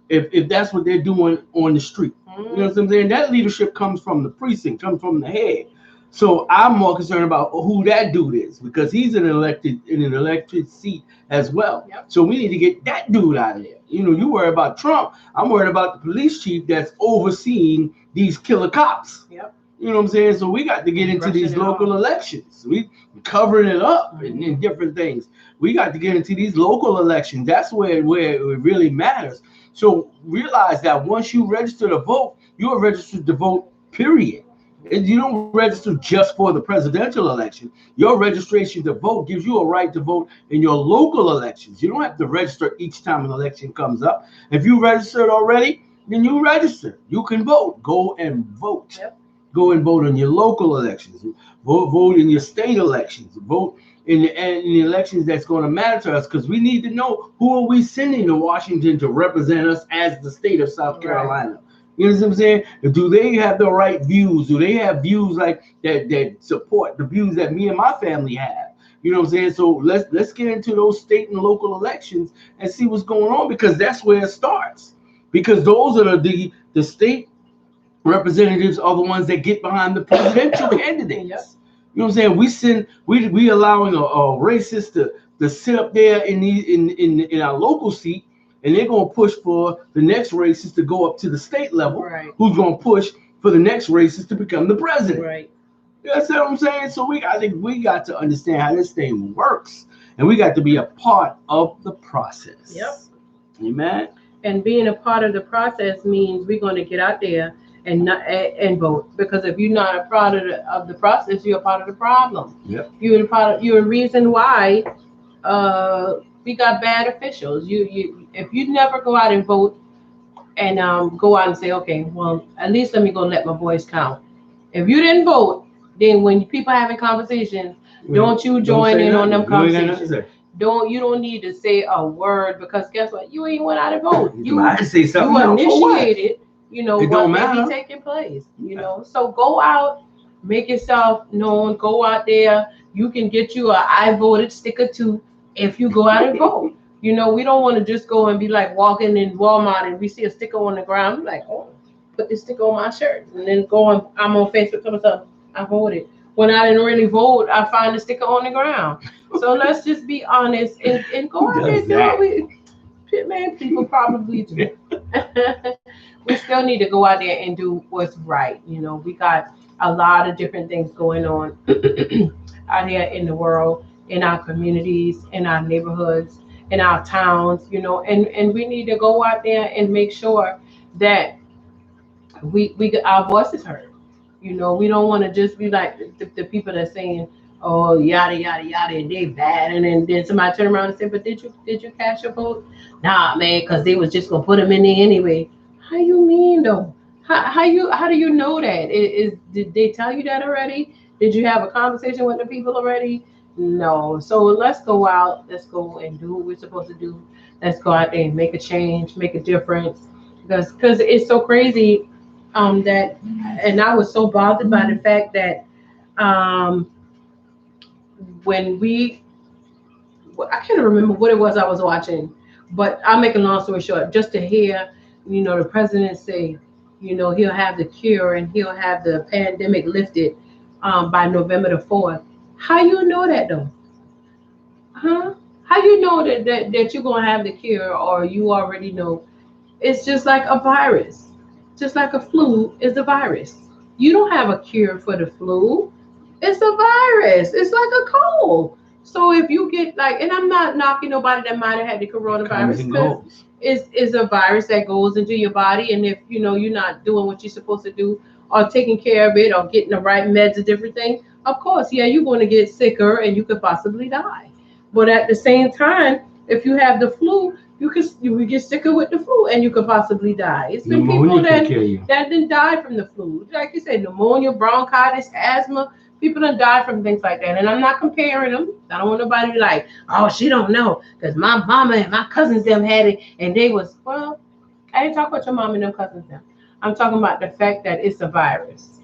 Speaker 2: If that's what they're doing on the street. Mm-hmm. You know what I'm saying? That leadership comes from the precinct, comes from the head. So I'm more concerned about who that dude is because he's in an elected seat as well. Yep. So we need to get that dude out of there. You know, you worry about Trump. I'm worried about the police chief that's overseeing these killer cops. Yep. You know what I'm saying? So we got to get into these local elections. We covering it up in different things. We got to get into these local elections. That's where it really matters. So realize that once you register to vote, you are registered to vote, period. And you don't register just for the presidential election. Your registration to vote gives you a right to vote in your local elections. You don't have to register each time an election comes up. If you registered already, then you register. You can vote. Go and vote. Yep. Go and vote in your local elections. Vote in your state elections. Vote in the elections that's going to matter to us because we need to know who are we sending to Washington to represent us as the state of South Carolina. You know what I'm saying? Do they have the right views? Do they have views like that support the views that me and my family have? You know what I'm saying? So let's get into those state and local elections and see what's going on because that's where it starts. Because those are the state representatives are the ones that get behind the presidential candidates. Yep. You know what I'm saying? We allowing a racist to sit up there in our local seat, and they're gonna push for the next racist to go up to the state level. Right. Who's gonna push for the next racist to become the president? Right. That's what I'm saying. So we got to understand how this thing works, and we got to be a part of the process. Yep. Amen. And being a part of the process means we're going to get out there and vote, because if you're not a part of the process, you're a part of the problem. Yep. You're a reason why we got bad officials. If you never go out and vote and go out and say, okay, well, at least let me go let my voice count. If you didn't vote, then when people having conversations, don't you join in on them conversations. You don't need to say a word, because guess what? You ain't went out and vote. I can say something. You initiated. You know, what may be taking place, you know. So go out, make yourself known, go out there. You can get you a I voted sticker too if you go out and vote. You know, we don't want to just go and be like walking in Walmart and we see a sticker on the ground. We're like, oh, put this sticker on my shirt. And then I'm on Facebook, coming up, I voted. When I didn't really vote, I find the sticker on the ground. So let's just be honest and go out there and do what man, people probably do. We still need to go out there and do what's right. You know, we got a lot of different things going on out here in the world, in our communities, in our neighborhoods, in our towns, you know, and we need to go out there and make sure that we get our voices heard. You know, we don't want to just be like the people that are saying, oh, yada, yada, yada, and they bad. And then somebody turn around and say, but did you cast your vote? Nah, man, because they was just going to put them in there anyway. How you mean, though? How do you know that? Did they tell you that already? Did you have a conversation with the people already?
Speaker 1: No. So let's go out. Let's go and do what we're supposed to do. Let's go out there and make a change, make a difference. Because it's so crazy that, and I was so bothered by the fact that um, when I can't remember what it was I was watching, but I'll make a long story short, just to hear, the president say, he'll have the cure and he'll have the pandemic lifted by November the 4th. How you know that though? Huh? How you know that you're gonna have the cure, or you already know? It's just like a virus, just like a flu is a virus. You don't have a cure for the flu. It's a virus. It's like a cold. So if you get like, and I'm not knocking nobody that might have had the coronavirus, because it's a virus that goes into your body, and if you're not doing what you're supposed to do, or taking care of it, or getting the right meds and different things, of course, yeah, you're going to get sicker and you could possibly die. But at the same time, if you have the flu, you get sicker with the flu and you could possibly die. It's been people that didn't die from the flu. Like you said, pneumonia, bronchitis, asthma. People done die from things like that. And I'm not comparing them. I don't want nobody to be like, oh, she don't know. Because my mama and my cousins them had it and they was, well, I didn't talk about your mom and them cousins them. I'm talking about the fact that it's a virus.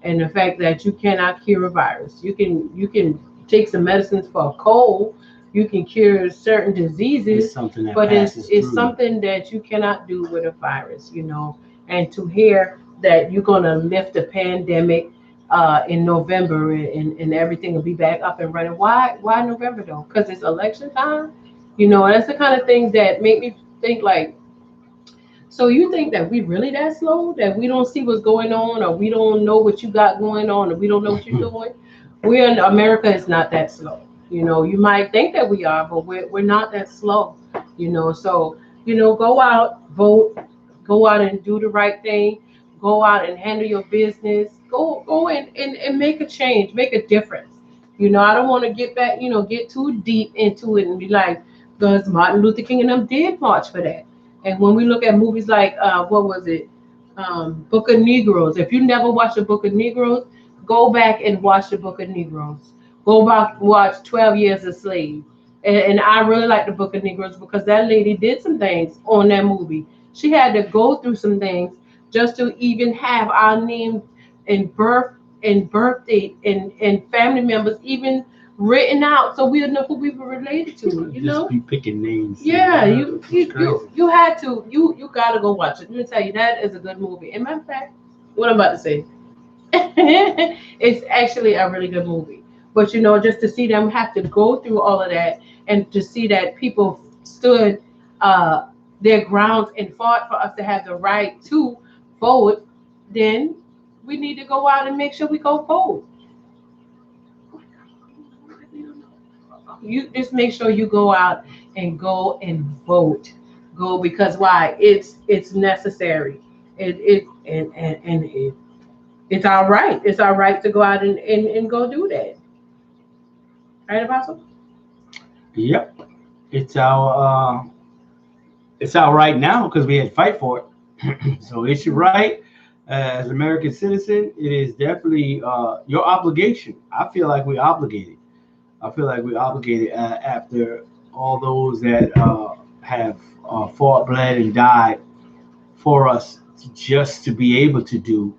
Speaker 1: And the fact that you cannot cure a virus. You can take some medicines for a cold. You can cure certain diseases, but it's something that you cannot do with a virus, And to hear that you're going to lift the pandemic in November and everything will be back up and running. Why November though? Because it's election time. That's the kind of things that make me think like, so you think that we really that slow, that we don't see what's going on, or we don't know what you got going on, or we don't know what you're doing? We're in America is not that slow. You might think that we are, but we're not that slow. So go out, vote, go out and do the right thing, go out and handle your business, go and make a change, make a difference. I don't want to get back, get too deep into it and be like, because Martin Luther King and them did march for that. And when we look at movies like what was it, Book of Negroes. If you never watched the Book of Negroes, go back and watch the Book of Negroes. Go back, watch 12 Years a Slave. And I really like the Book of Negroes because that lady did some things on that movie. She had to go through some things just to even have our name and birth date and family members even written out so we'll know who we were related to.
Speaker 2: Just be picking names.
Speaker 1: Yeah, you had to. You gotta go watch it. Let me tell you, that is a good movie. And matter of fact, what I'm about to say, it's actually a really good movie. But just to see them have to go through all of that, and to see that people stood their grounds and fought for us to have the right to vote, then we need to go out and make sure we go vote. You just make sure you go out and vote. Go, because why? It's necessary. It's our right. It's our right to go out and go do that. Right, Apostle?
Speaker 2: Yep. It's our right now because we had to fight for it. So it's your right as an American citizen. It is definitely your obligation. I feel like we're obligated. After all those that have fought, bled, and died for us just to be able to do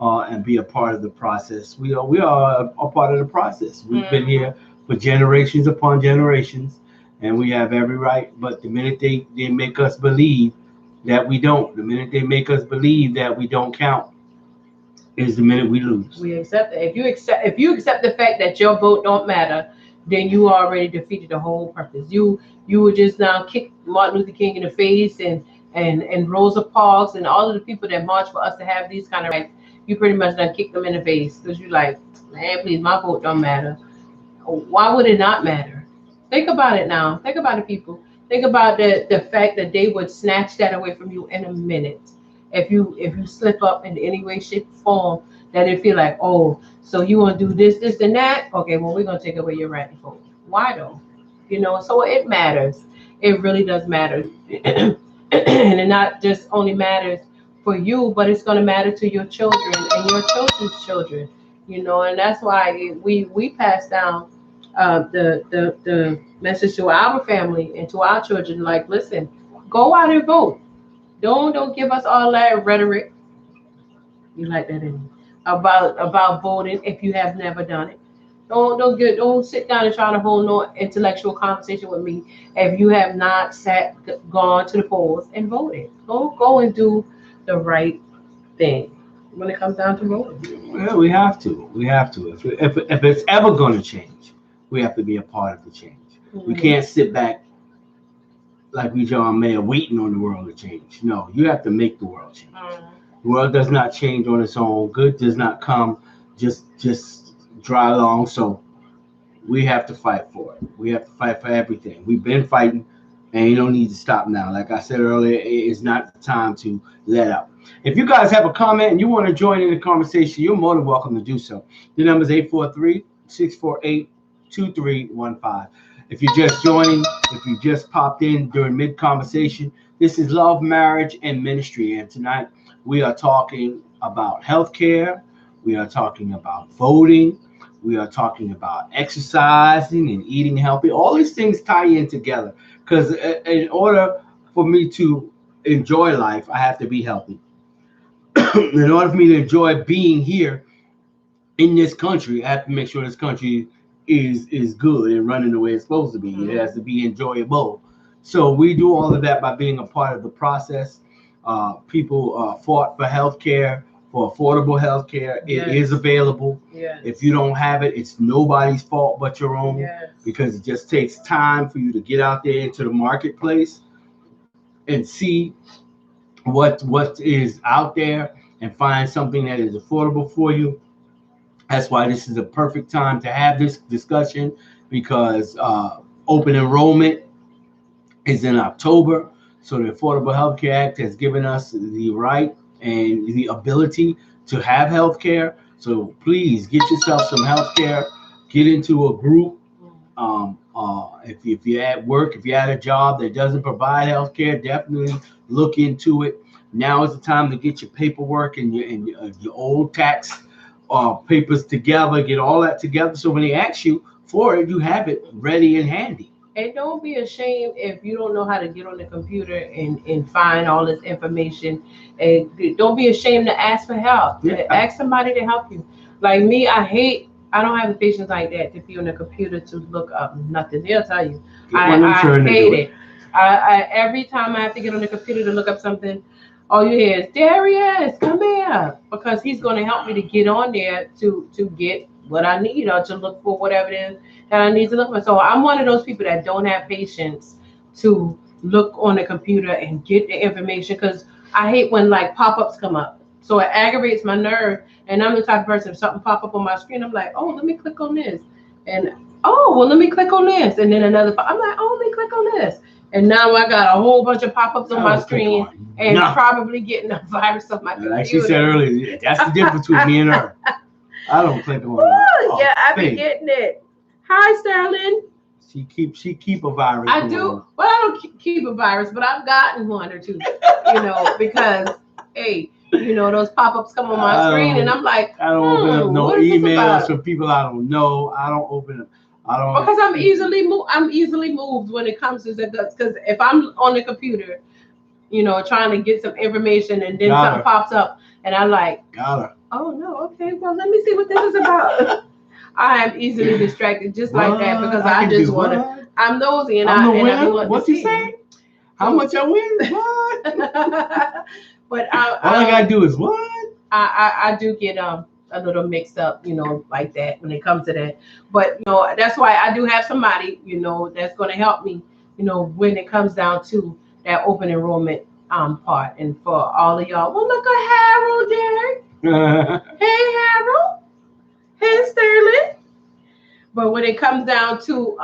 Speaker 2: and be a part of the process. We are a part of the process. We've been here for generations upon generations, and we have every right. But the minute they make us believe that we don't, the minute they make us believe that we don't count, is the minute we lose.
Speaker 1: We accept it. If you accept the fact that your vote don't matter, then you already defeated the whole purpose. You would just now kick Martin Luther King in the face and Rosa Parks and all of the people that march for us to have these kind of rights. You pretty much done kick them in the face because you're like, man, please, my vote don't matter. Why would it not matter? Think about it now. Think about it, people. Think about the fact that they would snatch that away from you in a minute. If you slip up in any way, shape, or form, that they feel like, oh, so you want to do this, and that? Okay, well, we're going to take away your right to vote. Why though? So it matters. It really does matter. And it not just only matters for you, but it's going to matter to your children and your children's children. And that's why we pass down the message to our family and to our children, like, listen, go out and vote. Don't give us all that rhetoric. You like that in about voting if you have never done it. Don't sit down and try to hold no intellectual conversation with me if you have not gone to the polls and voted. Go and do the right thing when it comes down to voting.
Speaker 2: Well, we have to. If it's ever going to change, we have to be a part of the change. Mm-hmm. We can't sit back like we John Mayer waiting on the world to change. No, you have to make the world change. Mm-hmm. The world does not change on its own. Good does not come just dry along. So we have to fight for it. We have to fight for everything. We've been fighting, and you don't need to stop now. Like I said earlier, it's not the time to let up. If you guys have a comment and you want to join in the conversation, you're more than welcome to do so. The number is 843-648-2315. If you're just joining, if you just popped in during mid-conversation, this is Love, Marriage, and Ministry. And tonight we are talking about healthcare. We are talking about voting. We are talking about exercising and eating healthy. All these things tie in together because in order for me to enjoy life, I have to be healthy. In order for me to enjoy being here in this country, I have to make sure this country is good and running the way it's supposed to be. Mm-hmm. It has to be enjoyable. So we do all of that by being a part of the process. People fought for health care, for affordable health care. It is available. Yes. If you don't have it, it's nobody's fault but your own. Yes. Because it just takes time for you to get out there into the marketplace and see what is out there and find something that is affordable for you. That's why this is a perfect time to have this discussion, because open enrollment is in October. So the Affordable Health Care Act has given us the right and the ability to have health care. So please get yourself some health care. Get into a group. If you're at work, if you're at a job that doesn't provide health care, definitely look into it. Now is the time to get your paperwork and your old tax papers together. Get all that together, so when they ask you for it, you have it ready and handy.
Speaker 1: And don't be ashamed if you don't know how to get on the computer and find all this information. And don't be ashamed to ask for help. Yeah. Ask somebody to help you. Like me, I don't have the patience like that to be on the computer to look up nothing. They'll tell you. I hate it. I every time I have to get on the computer to look up something, all you hear is, Darius, come here, because he's going to help me to get on there to get what I need, or to look for whatever it is that I need to look for. So I'm one of those people that don't have patience to look on the computer and get the information, because I hate when like pop-ups come up. So it aggravates my nerve, and I'm the type of person, if something pop up on my screen, I'm like, oh, let me click on this, and let me click on this, and then another, I'm like, oh, let me click on this. And now I got a whole bunch of pop-ups on my screen and probably getting a virus on my computer.
Speaker 2: Like she said earlier, that's the difference between me and her. I don't click on it.
Speaker 1: Yeah, I've been getting it. Hi, Sterling.
Speaker 2: She keep a virus.
Speaker 1: I do. Well, I don't keep a virus, but I've gotten one or two. Because hey, those pop-ups come on my screen, and I'm like,
Speaker 2: I don't open up no emails from people I don't know. I don't open up.
Speaker 1: Because I'm easily moved when it comes to that. Because if I'm on the computer, trying to get some information, and then something pops up, and I like, oh no, okay, well, let me see what this is about. I am easily distracted just like that, because I just want to. I'm nosy, and I want
Speaker 2: what you say? How much I win? What?
Speaker 1: But
Speaker 2: all I gotta do is what?
Speaker 1: I do get a little mixed up, like that when it comes to that. But that's why I do have somebody, that's going to help me, when it comes down to that open enrollment part. And for all of y'all, well, look at Harold, Derek. Hey, Harold. Hey, Sterling. But when it comes down to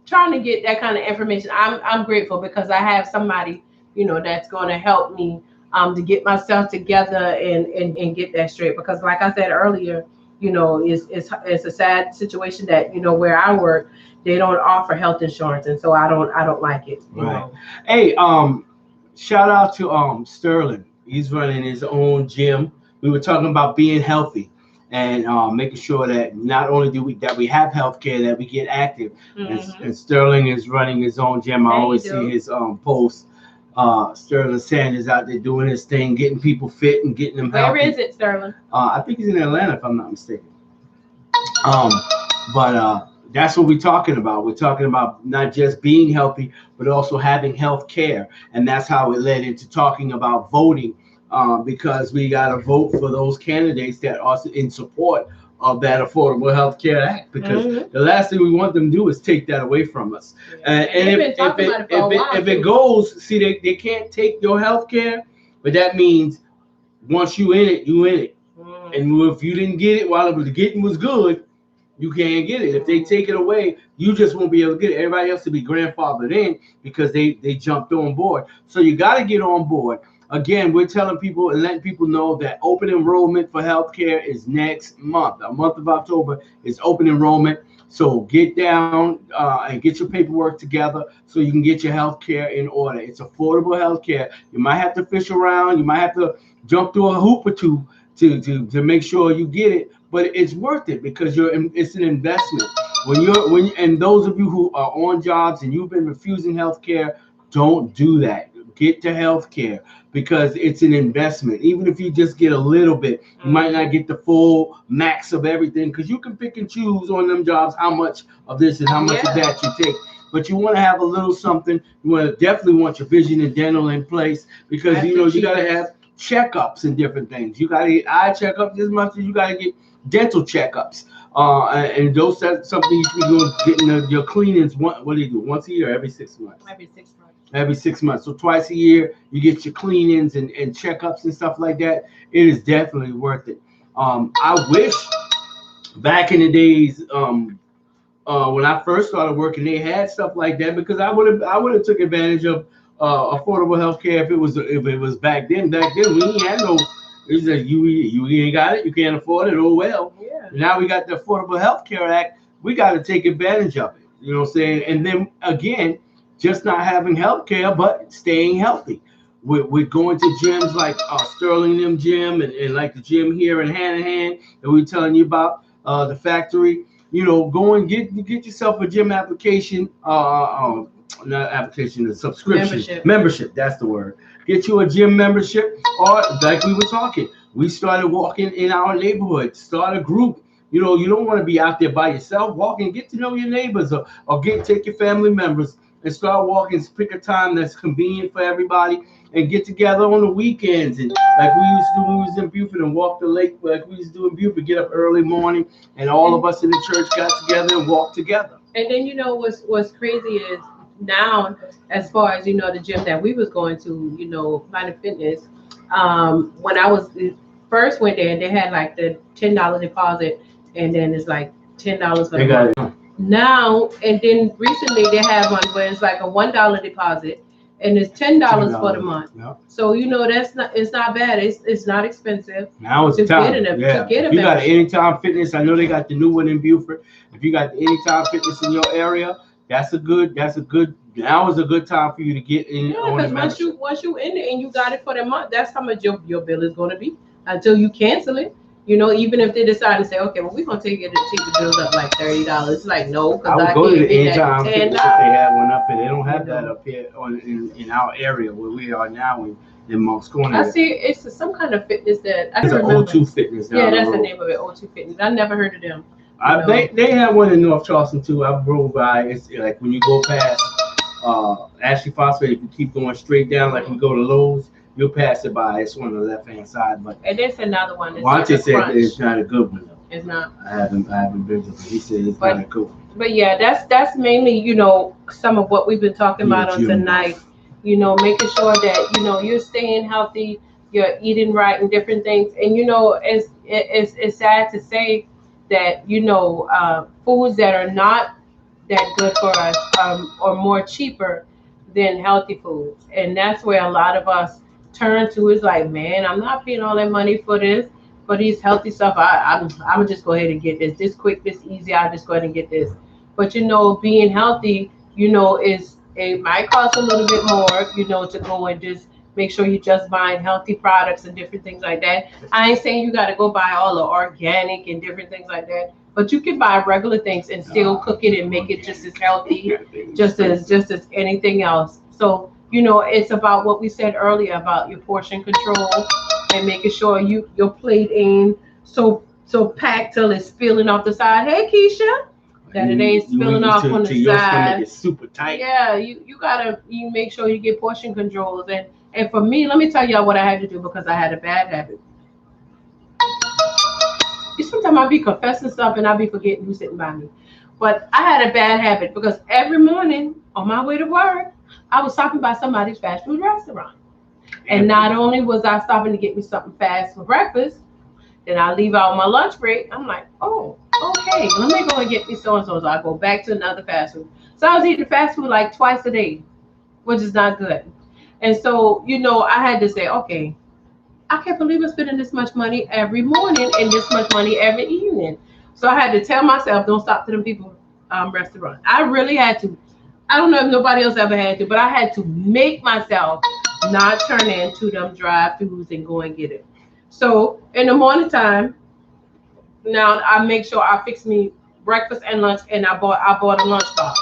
Speaker 1: trying to get that kind of information, I'm grateful, because I have somebody, that's going to help me to get myself together and get that straight. Because like I said earlier, it's a sad situation that, where I work, they don't offer health insurance. And so I don't like it.
Speaker 2: Right. Hey, shout out to Sterling. He's running his own gym. We were talking about being healthy. and making sure that not only do we have healthcare, that we get active. And Sterling is running his own gym. I always see his posts. Sterling Sanders out there doing his thing, getting people fit and getting them healthy.
Speaker 1: Where is it, Sterling?
Speaker 2: I think he's in Atlanta, if I'm not mistaken. But that's what we're talking about. We're talking about not just being healthy, but also having health care. And that's how it led into talking about voting, because we got to vote for those candidates that are in support of that Affordable Health Care Act, because the last thing we want them to do is take that away from us. And if it goes, see, they can't take your health care, but that means once you in it, you in it. And if you didn't get it while the getting was good, you can't get it. If they take it away, you just won't be able to get it. Everybody else will be grandfathered in because they jumped on board. So you got to get on board. Again, we're telling people and letting people know that open enrollment for healthcare is next month. The month of October is open enrollment. So get down and get your paperwork together so you can get your healthcare in order. It's affordable healthcare. You might have to fish around. You might have to jump through a hoop or two to make sure you get it. But it's worth it because it's an investment. And those of you who are on jobs and you've been refusing health care, don't do that. Get to health care because it's an investment. Even if you just get a little bit, you might not get the full max of everything because you can pick and choose on them jobs how much of this and how much of that you take. But you want to have a little something. You definitely want your vision and dental in place because you got to have checkups and different things. You got to get eye checkups as much as you got to get dental checkups, and those that's something you can do. Getting your cleanings. What do you do? Once a year, or every 6 months?
Speaker 1: Every 6 months.
Speaker 2: Every 6 months. So twice a year, you get your cleanings and checkups and stuff like that. It is definitely worth it. I wish back in the days when I first started working, they had stuff like that because I would have took advantage of affordable health care if it was back then. Back then, we ain't had no. It's like you ain't got it, you can't afford it. Oh well. Yeah. Now we got the Affordable Health Care Act. We got to take advantage of it. You know what I'm saying? And then again, just not having health care, but staying healthy. We're going to gyms like Sterling them gym and like the gym here in Hanahan that we were telling you about, the factory. Go and get yourself a gym application. Not application, a subscription. Membership, that's the word. Get you a gym membership, or like we were talking, we started walking in our neighborhood, start a group. You don't want to be out there by yourself. Walk and get to know your neighbors, or take your family members and start walking. Pick a time that's convenient for everybody and get together on the weekends. And like we used to do when we was in Buford and walk the lake, like we used to do in Buford, get up early morning and all of us in the church got together and walked together.
Speaker 1: And then what's crazy is now, as far as the gym that we was going to, Planet Fitness, when I was first went there, they had like the $10 deposit, and then it's like $10 for the month. Now, and then recently they have one where it's like a $1 deposit, and it's $10 for the month. Yep. So it's not bad. It's not expensive.
Speaker 2: Now it's time. To get a you got Anytime Fitness. I know they got the new one in Buford. If you got the Anytime Fitness in your area, now is a good time for you to get in.
Speaker 1: Yeah, because once you in it and you got it for the month, that's how much your bill is going to be until you cancel it. Even if they decide to say, okay, well, we're going to take the bills up like $30. It's like, no, because I
Speaker 2: go to the Anytime Fitness if they have one up here. They don't have that up here in our area where we are now in Moncks Corner.
Speaker 1: I see it's some kind of fitness that I
Speaker 2: it's
Speaker 1: don't
Speaker 2: remember. O2 Fitness.
Speaker 1: Yeah, that's the name of it, O2 Fitness. I never heard of them.
Speaker 2: They have one in North Charleston too. I drove by. It's like when you go past Ashley Phosphate, if you keep going straight down, like you go to Lowe's, you'll pass it by. It's on the left hand side. But
Speaker 1: and there's another one.
Speaker 2: Wante said it's not a good one though.
Speaker 1: It's not.
Speaker 2: I haven't been to it. He said it's not a good one.
Speaker 1: But yeah, that's mainly some of what we've been talking about on tonight. Making sure that you're staying healthy, you're eating right, and different things. And it's sad to say that foods that are not that good for us are more cheaper than healthy foods, and that's where a lot of us turn to. Is like, man, I'm not paying all that money for these healthy stuff. I'm gonna just go ahead and get this quick, this easy. I'll just go ahead and get this. But being healthy, it might cost a little bit more, to go and just Make sure you just buying healthy products and different things like that. I ain't saying you got to go buy all the organic and different things like that, but you can buy regular things and still cook it and make it just as healthy, just as anything else. So, you know, it's about what we said earlier about your portion control and making sure your plate ain't so packed till it's spilling off the side. Hey, Keisha. That it ain't spilling off on the side.
Speaker 2: It's super tight.
Speaker 1: Yeah, you make sure you get portion controls. And for me, let me tell y'all what I had to do because I had a bad habit. Sometimes I be confessing stuff and I be forgetting who's sitting by me. But I had a bad habit because every morning on my way to work, I was stopping by somebody's fast food restaurant. And not only was I stopping to get me something fast for breakfast, then I leave out my lunch break. I'm like, oh, okay, let me go and get me so-and-so. So I go back to another fast food. So I was eating fast food like twice a day, which is not good. And so, you know, I had to say, okay, I can't believe I'm spending this much money every morning and this much money every evening. So I had to tell myself, don't stop to them people restaurant. I really had to. I don't know if nobody else ever had to, but I had to make myself not turn into them drive-thrus and go and get it. So in the morning time, now I make sure I fix me breakfast and lunch, and I bought a lunch box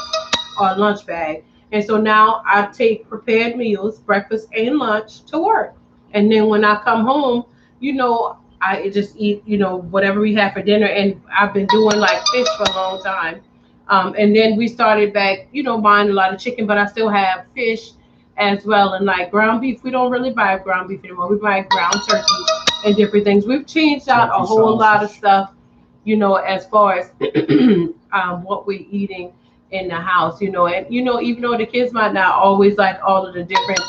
Speaker 1: or a lunch bag. And so now I take prepared meals, breakfast and lunch to work. And then when I come home, you know, I just eat, you know, whatever we have for dinner. And I've been doing like fish for a long time. And then we started back, you know, buying a lot of chicken, but I still have fish as well. And like ground beef, we don't really buy ground beef anymore. We buy ground turkey and different things. We've changed out a whole lot of stuff, you know, as far as what we're eating in the house, you know. And, you know, even though the kids might not always like all of the different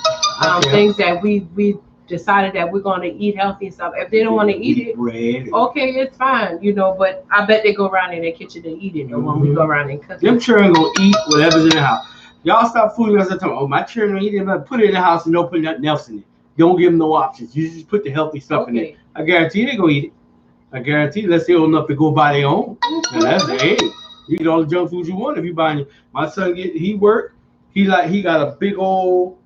Speaker 1: things that we decided that we're going to eat healthy and stuff. If they don't want to eat it, bread, okay, it's fine, you know, but I bet they go around in their kitchen and eat it. And when we go around and cook
Speaker 2: them children going to eat whatever's in the house. Y'all stop fooling us. Oh, my children eat it, put it in the house and don't put nothing else in it. Don't give them no options. You just put the healthy stuff in it. I guarantee they're going to eat it. I guarantee, unless they're old enough to go buy their own. And that's it. Hey, you get all the junk food you want if you buy it. My son, he got a big old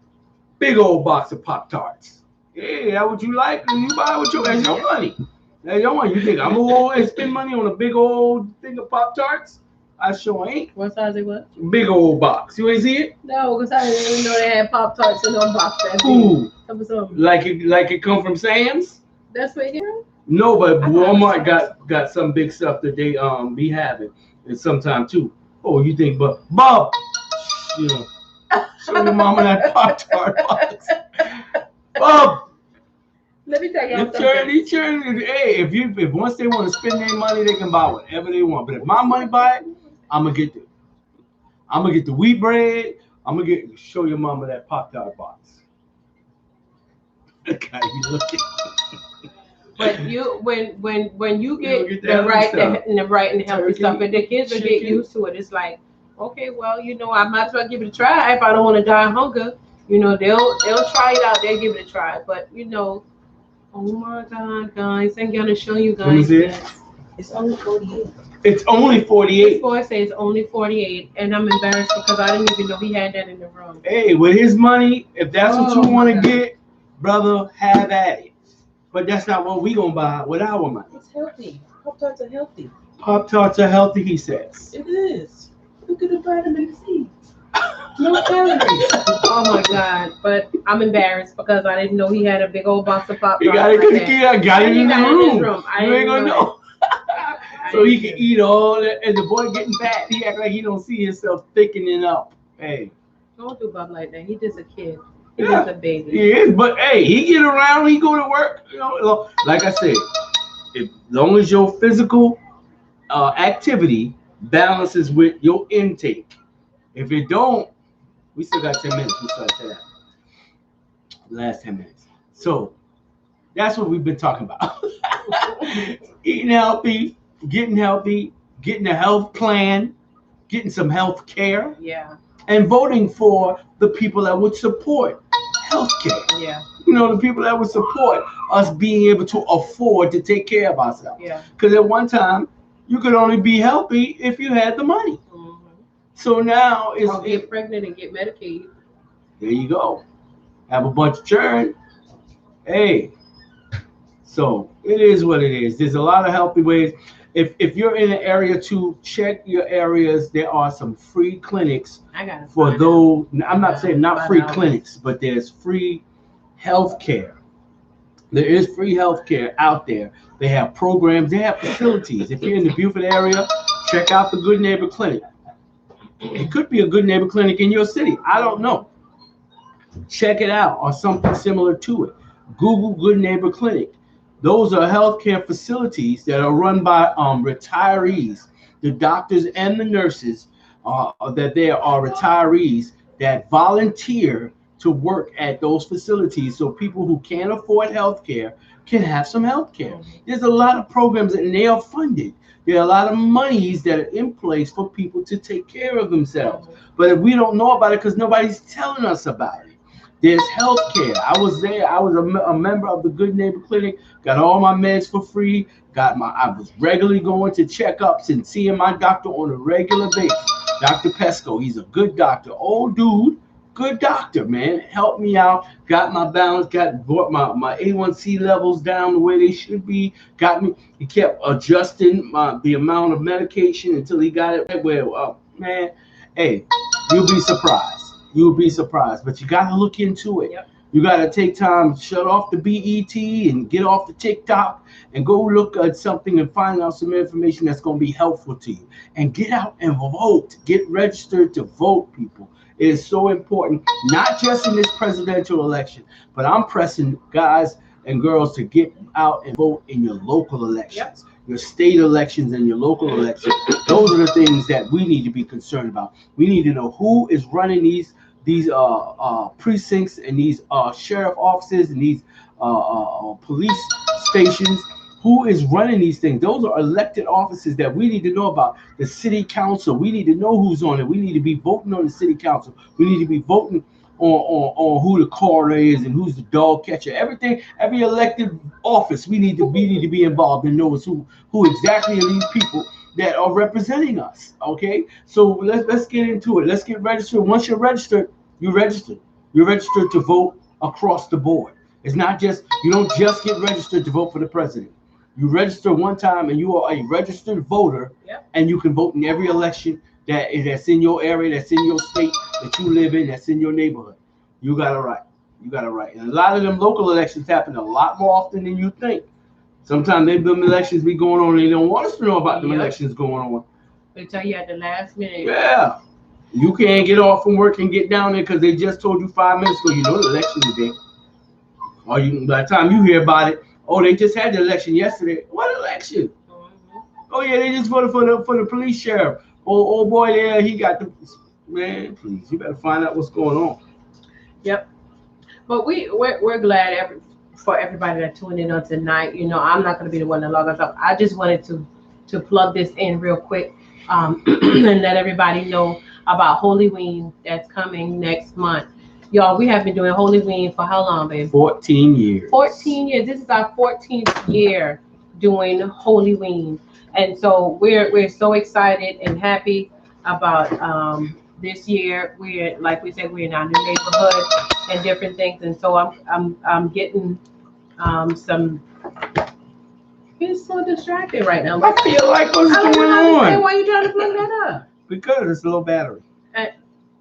Speaker 2: box of Pop-Tarts. Hey, that's what you like, and you buy with your money. That's your money. You think I'm gonna spend money on a big old thing of Pop-Tarts? I sure ain't.
Speaker 1: What size it was?
Speaker 2: Big old box. You ain't see it?
Speaker 1: No, because I didn't even know they had Pop-Tarts in them boxes.
Speaker 2: Ooh. Like it come from Sam's?
Speaker 1: That's what it is?
Speaker 2: No, but Walmart got some big stuff that they be having, and sometime too. Oh, you think, but Bob, you know, show your mama that Pop-Tart box. Bob,
Speaker 1: let me tell you something.
Speaker 2: Hey, if once they want to spend their money, they can buy whatever they want. But if my money buy it, I'm gonna get the wheat bread. Show your mama that Pop-Tart box. Okay, you looking.
Speaker 1: But when you get the right and healthy stuff, and the kids will get used to it. It's like, okay, well, you know, I might as well give it a try if I don't want to die of hunger. You know, they'll try it out. They'll give it a try. But, you know, oh, my God, guys. I'm going to show you guys that it's only 48.
Speaker 2: It's only 48.
Speaker 1: This boy says it's only 48. And I'm embarrassed because I didn't even know he had that in the room.
Speaker 2: Hey, with his money, if that's what you want to get, brother, have at it. But that's not what we going to buy with our money.
Speaker 1: It's healthy. Pop-Tarts are healthy.
Speaker 2: Pop-Tarts are healthy, he says.
Speaker 1: It is. Look at the vitamin C. No calories. Oh my God! But I'm embarrassed because I didn't know he had a big old box of Pop-Tarts.
Speaker 2: You got it because he got it in the room. You ain't gonna know. So he can eat all that, and the boy getting fat. He act like he don't see himself thickening up. Hey,
Speaker 1: don't do Bob like that. He just a kid. He just a baby.
Speaker 2: He is, but hey, he get around. He go to work. You know, like I said, as long as your physical activity balances with your intake. If it don't, we still got 10 minutes. We still got that. Last 10 minutes. So that's what we've been talking about. Eating healthy, getting a health plan, getting some health care.
Speaker 1: Yeah.
Speaker 2: And voting for the people that would support health care.
Speaker 1: Yeah.
Speaker 2: You know, the people that would support us being able to afford to take care of ourselves.
Speaker 1: Yeah.
Speaker 2: Because at one time, you could only be healthy if you had the money. So now it's
Speaker 1: get pregnant and get Medicaid.
Speaker 2: There you go. have a bunch of churn. Hey, so it is what it is. There's a lot of healthy ways. If you're in an area to check your areas, there are some free clinics for those. I'm not saying not free clinics, but there's free health care. There is free health care out there. They have programs. They have facilities. If you're in the Beaufort area, check out the Good Neighbor Clinic. It could be a Good Neighbor Clinic in your city. I don't know. Check it out, or something similar to it. Google Good Neighbor Clinic. Those are healthcare facilities that are run by retirees. The doctors and the nurses that they are retirees that volunteer to work at those facilities, so people who can't afford healthcare can have some healthcare. There's a lot of programs and they are funded. There are a lot of monies that are in place for people to take care of themselves. But if we don't know about it because nobody's telling us about it, there's health care. I was there. I was a member of the Good Neighbor Clinic. Got all my meds for free. I was regularly going to checkups and seeing my doctor on a regular basis. Dr. Pesco, he's a good doctor. Old dude, good doctor, man. Helped me out. Got my balance. Brought my A1C levels down the way they should be. Got me. He kept adjusting the amount of medication until he got it where, man, hey, you'll be surprised. You'll be surprised, but you got to look into it. Yep. You got to take time, shut off the BET and get off the TikTok and go look at something and find out some information that's going to be helpful to you. And get out and vote. Get registered to vote, people. It is so important, not just in this presidential election, but I'm pressing guys and girls to get out and vote in your local elections. Yep. Your state elections and your local elections. Those are the things that we need to be concerned about. We need to know who is running these precincts and these sheriff offices and these police stations. Who is running these things? Those are elected offices that we need to know about. The city council, we need to know who's on it. We need to be voting on the city council. We need to be voting on who the coroner is and who's the dog catcher. Everything, every elected office, we need to be involved and know who exactly are these people that are representing us. Okay, so let's get into it. Let's get registered. Once you're registered, you're registered. You're registered to vote across the board. It's not just, you don't just get registered to vote for the president. You register one time and you are a registered voter. Yep. And you can vote in every election that's in your area, that's in your state, that you live in, that's in your neighborhood. You got it right. You got it right. And a lot of them local elections happen a lot more often than you think. Sometimes them elections be going on and they don't want us to know about them elections going on.
Speaker 1: They tell you at the last minute.
Speaker 2: Yeah. You can't get off from work and get down there because they just told you 5 minutes ago, you know the election today. Or by the time you hear about it, oh, they just had the election yesterday. What election? Mm-hmm. Oh yeah, they just voted for the police sheriff. Oh boy, there he got the man. Please, you better find out what's going on.
Speaker 1: Yep. But we're glad for everybody that tuned in on tonight. You know, I'm not going to be the one to log us up. I just wanted to plug this in real quick and let everybody know about Hollyween that's coming next month. Y'all, we have been doing Hollyween for how long, babe?
Speaker 2: 14 years.
Speaker 1: 14 years. This is our 14th year doing Hollyween. And so we're so excited and happy about this year. We're, like we said, we're in our new neighborhood and different things. And so I'm getting some. He's so distracted right now.
Speaker 2: I feel like what's going on?
Speaker 1: Why are you trying to plug that up?
Speaker 2: Because it's a low battery.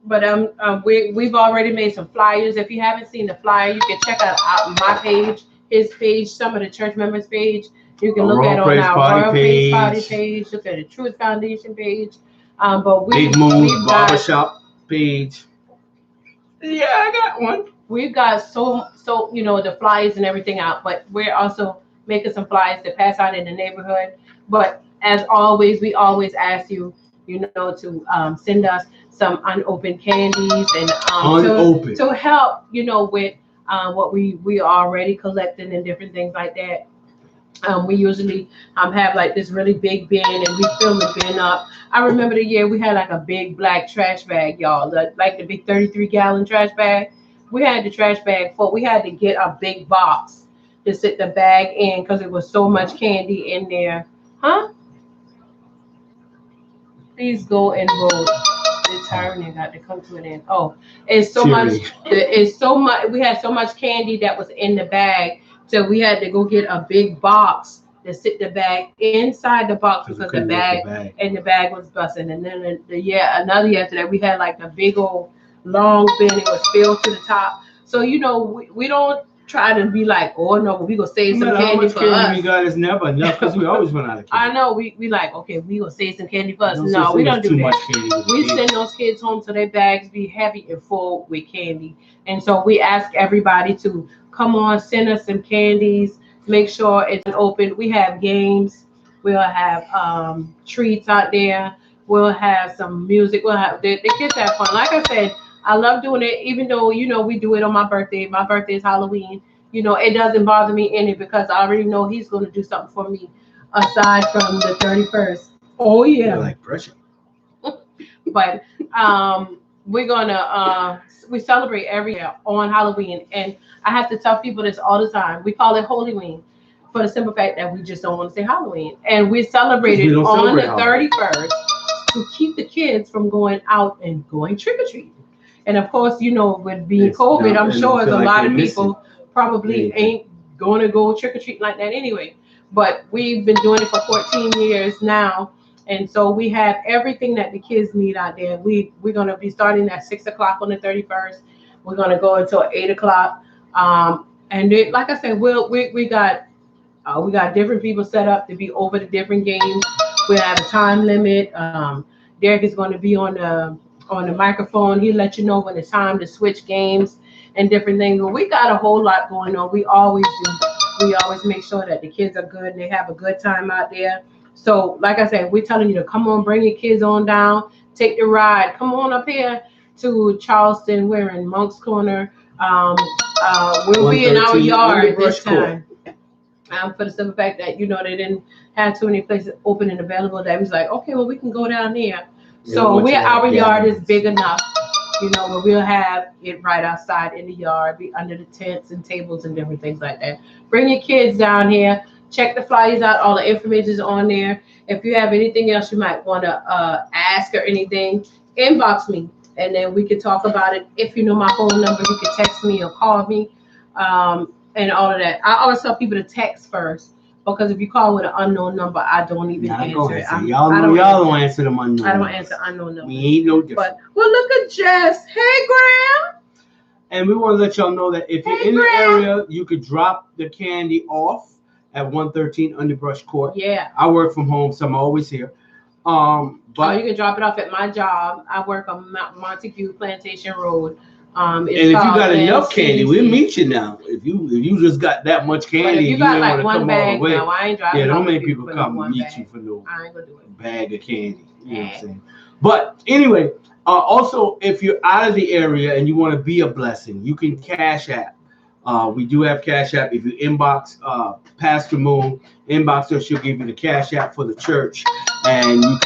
Speaker 1: But we've already made some flyers. If you haven't seen the flyer, you can check out my page, his page, some of the church members' page. You can look at on our Royal Praise Party page. Look at the Truth Foundation page. But
Speaker 2: Big Moon Barbershop page. Yeah, I got one.
Speaker 1: We've got so the flyers and everything out. But we're also making some flyers to pass out in the neighborhood. But as always, we always ask you, to send us some unopened candies and to help, with what we already collecting and different things like that. We usually have like this really big bin and we fill the bin up. I remember the year we had like a big black trash bag, y'all, like the big 33-gallon trash bag. We had the trash bag full. We had to get a big box to sit the bag in because it was so much candy in there. Huh? Please go and vote. It's turning, got to come to an end. Oh, it's so much. It's so much. We had so much candy that was in the bag, so we had to go get a big box to sit the bag inside the box because the bag was busting. And then another year after that, we had like a big old long bin. It was filled to the top. So we don't try to be like, oh no, we gonna save some candy for us.
Speaker 2: We got is never enough because we always run out of candy.
Speaker 1: I know. We like, okay, we gonna save some candy for us. No, we don't do that. Much candy we send those kids home so their bags be heavy and full with candy. And so we ask everybody to come on, send us some candies. Make sure it's open. We have games. We'll have treats out there. We'll have some music. We'll have the kids have fun. Like I said, I love doing it, even though we do it on my birthday. My birthday is Halloween. It doesn't bother me any because I already know he's going to do something for me aside from the 31st. Oh yeah,
Speaker 2: you're like pressure.
Speaker 1: But we're gonna we celebrate every year on Halloween, and I have to tell people this all the time. We call it Holyween for the simple fact that we just don't want to say Halloween, and we celebrate it on the 31st to keep the kids from going out and going trick or treating. And of course, with being COVID, I'm sure there's a lot of people probably ain't going to go trick or treat like that anyway. But we've been doing it for 14 years now. And so we have everything that the kids need out there. We're going to be starting at 6 o'clock on the 31st. We're going to go until 8 o'clock. And like I said, we got different people set up to be over the different games. We have a time limit. Derek is going to be on the microphone. He'll let you know when it's time to switch games and different things. But we got a whole lot going on. We always do. We always make sure that the kids are good and they have a good time out there. So, like I said, we're telling you to come on, bring your kids on down, take the ride. Come on up here to Charleston. We're in Monk's Corner. We'll be in our yard this time. For the simple fact that, they didn't have too many places open and available. That was like, okay, well, we can go down there. So our yard is big enough, where we'll have it right outside in the yard, be under the tents and tables and different things like that. Bring your kids down here. Check the flyers out. All the information is on there. If you have anything else you might want to ask or anything, inbox me, and then we can talk about it. If you know my phone number, you can text me or call me, and all of that. I always tell people to text first, because if you call with an unknown number, I don't even answer it.
Speaker 2: Y'all don't answer them unknown.
Speaker 1: I don't answer unknown numbers.
Speaker 2: We ain't no different.
Speaker 1: But look at Jess. Hey, Graham.
Speaker 2: And we want to let y'all know that if you're in the area, you could drop the candy off at 113 Underbrush Court.
Speaker 1: Yeah.
Speaker 2: I work from home, so I'm always here. But
Speaker 1: you can drop it off at my job. I work on Montague Plantation Road.
Speaker 2: And if you got enough candy, we'll meet you now. If you just got that much candy,
Speaker 1: if you got like one bag, no, I ain't driving.
Speaker 2: Yeah, don't make people come meet you for no bag of candy. You know what I'm saying? But anyway, also if you're out of the area and you want to be a blessing, you can Cash App. We do have Cash App. If you inbox Pastor Moon, inbox her, she'll give you the Cash App for the church, and you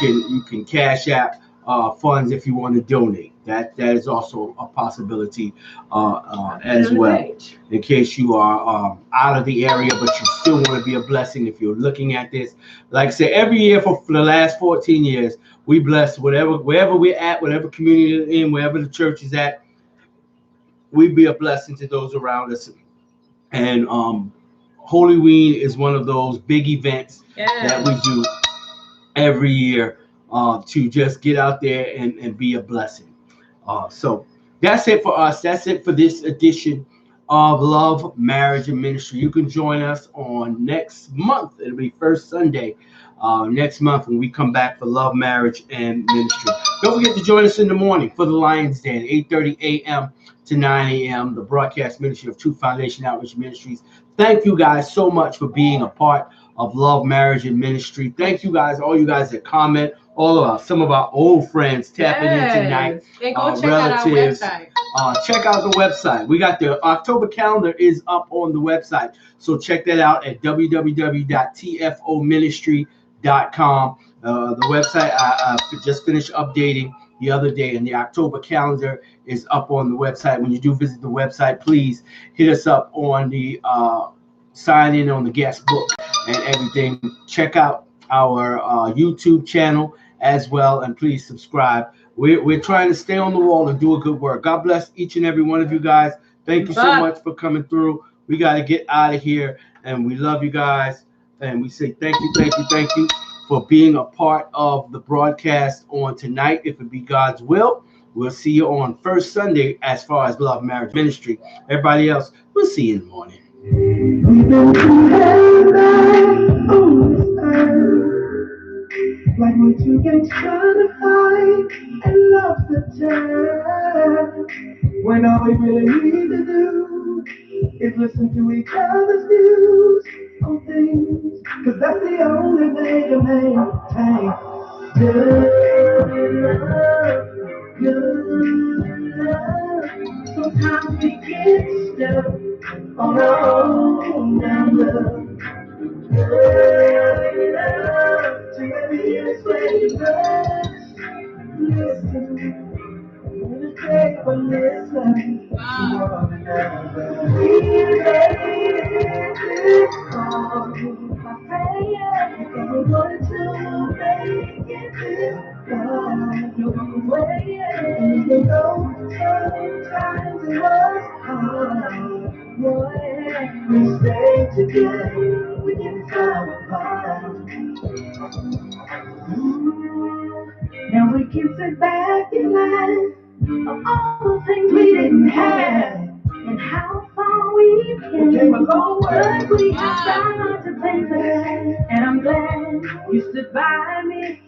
Speaker 2: can Cash App funds if you want to donate. That is also a possibility as well. In case you are out of the area, but you still want to be a blessing. If you're looking at this, like I said, every year for the last 14 years, we bless wherever we're at, whatever community we're in, wherever the church is at. We be a blessing to those around us. And Holyween is one of those big events that we do every year to just get out there and be a blessing. So that's it for us. That's it for this edition of Love, Marriage, and Ministry. You can join us on next month. It'll be first Sunday next month when we come back for Love, Marriage, and Ministry. Don't forget to join us in the morning for the Lions Den, 8:30 a.m. to 9 a.m., the broadcast ministry of Truth Foundation Outreach Ministries. Thank you guys so much for being a part of Love, Marriage, and Ministry. Thank you guys, all you guys that comment, some of our old friends tapping in tonight.
Speaker 1: And go check relatives. Out our website.
Speaker 2: Check out the website. We got the October calendar is up on the website. So check that out at www.tfoministry.com. The website I just finished updating the other day, and the October calendar is up on the website. When you do visit the website, please hit us up on the sign in on the guest book and everything. Check out our YouTube channel as well. And please subscribe. We're trying to stay on the wall and do a good work. God bless each and every one of you guys. Thank you so much for coming through. We got to get out of here, and we love you guys. And we say thank you for being a part of the broadcast on tonight. If it be God's will, we'll see you on first Sunday as far as Love Marriage Ministry. Everybody else, we'll see you in the morning.
Speaker 4: We've been together on this earth, like we're two gangs trying to fight and love the turn. When all we really need to do is listen to each other's views on things, 'cause that's the only way to maintain good love. Sometimes we get stuck on our own number. Good love to the easiest way to listen. Take one listen to one another. We made this song by praying, and we wanted to make it this far. No way, even though sometimes it was hard. Boy, we stayed together, we didn't fall apart. Now we can sit back and laugh of all the things we didn't have, and how far we came a long way. We have time to think that, and I'm glad you stood by me.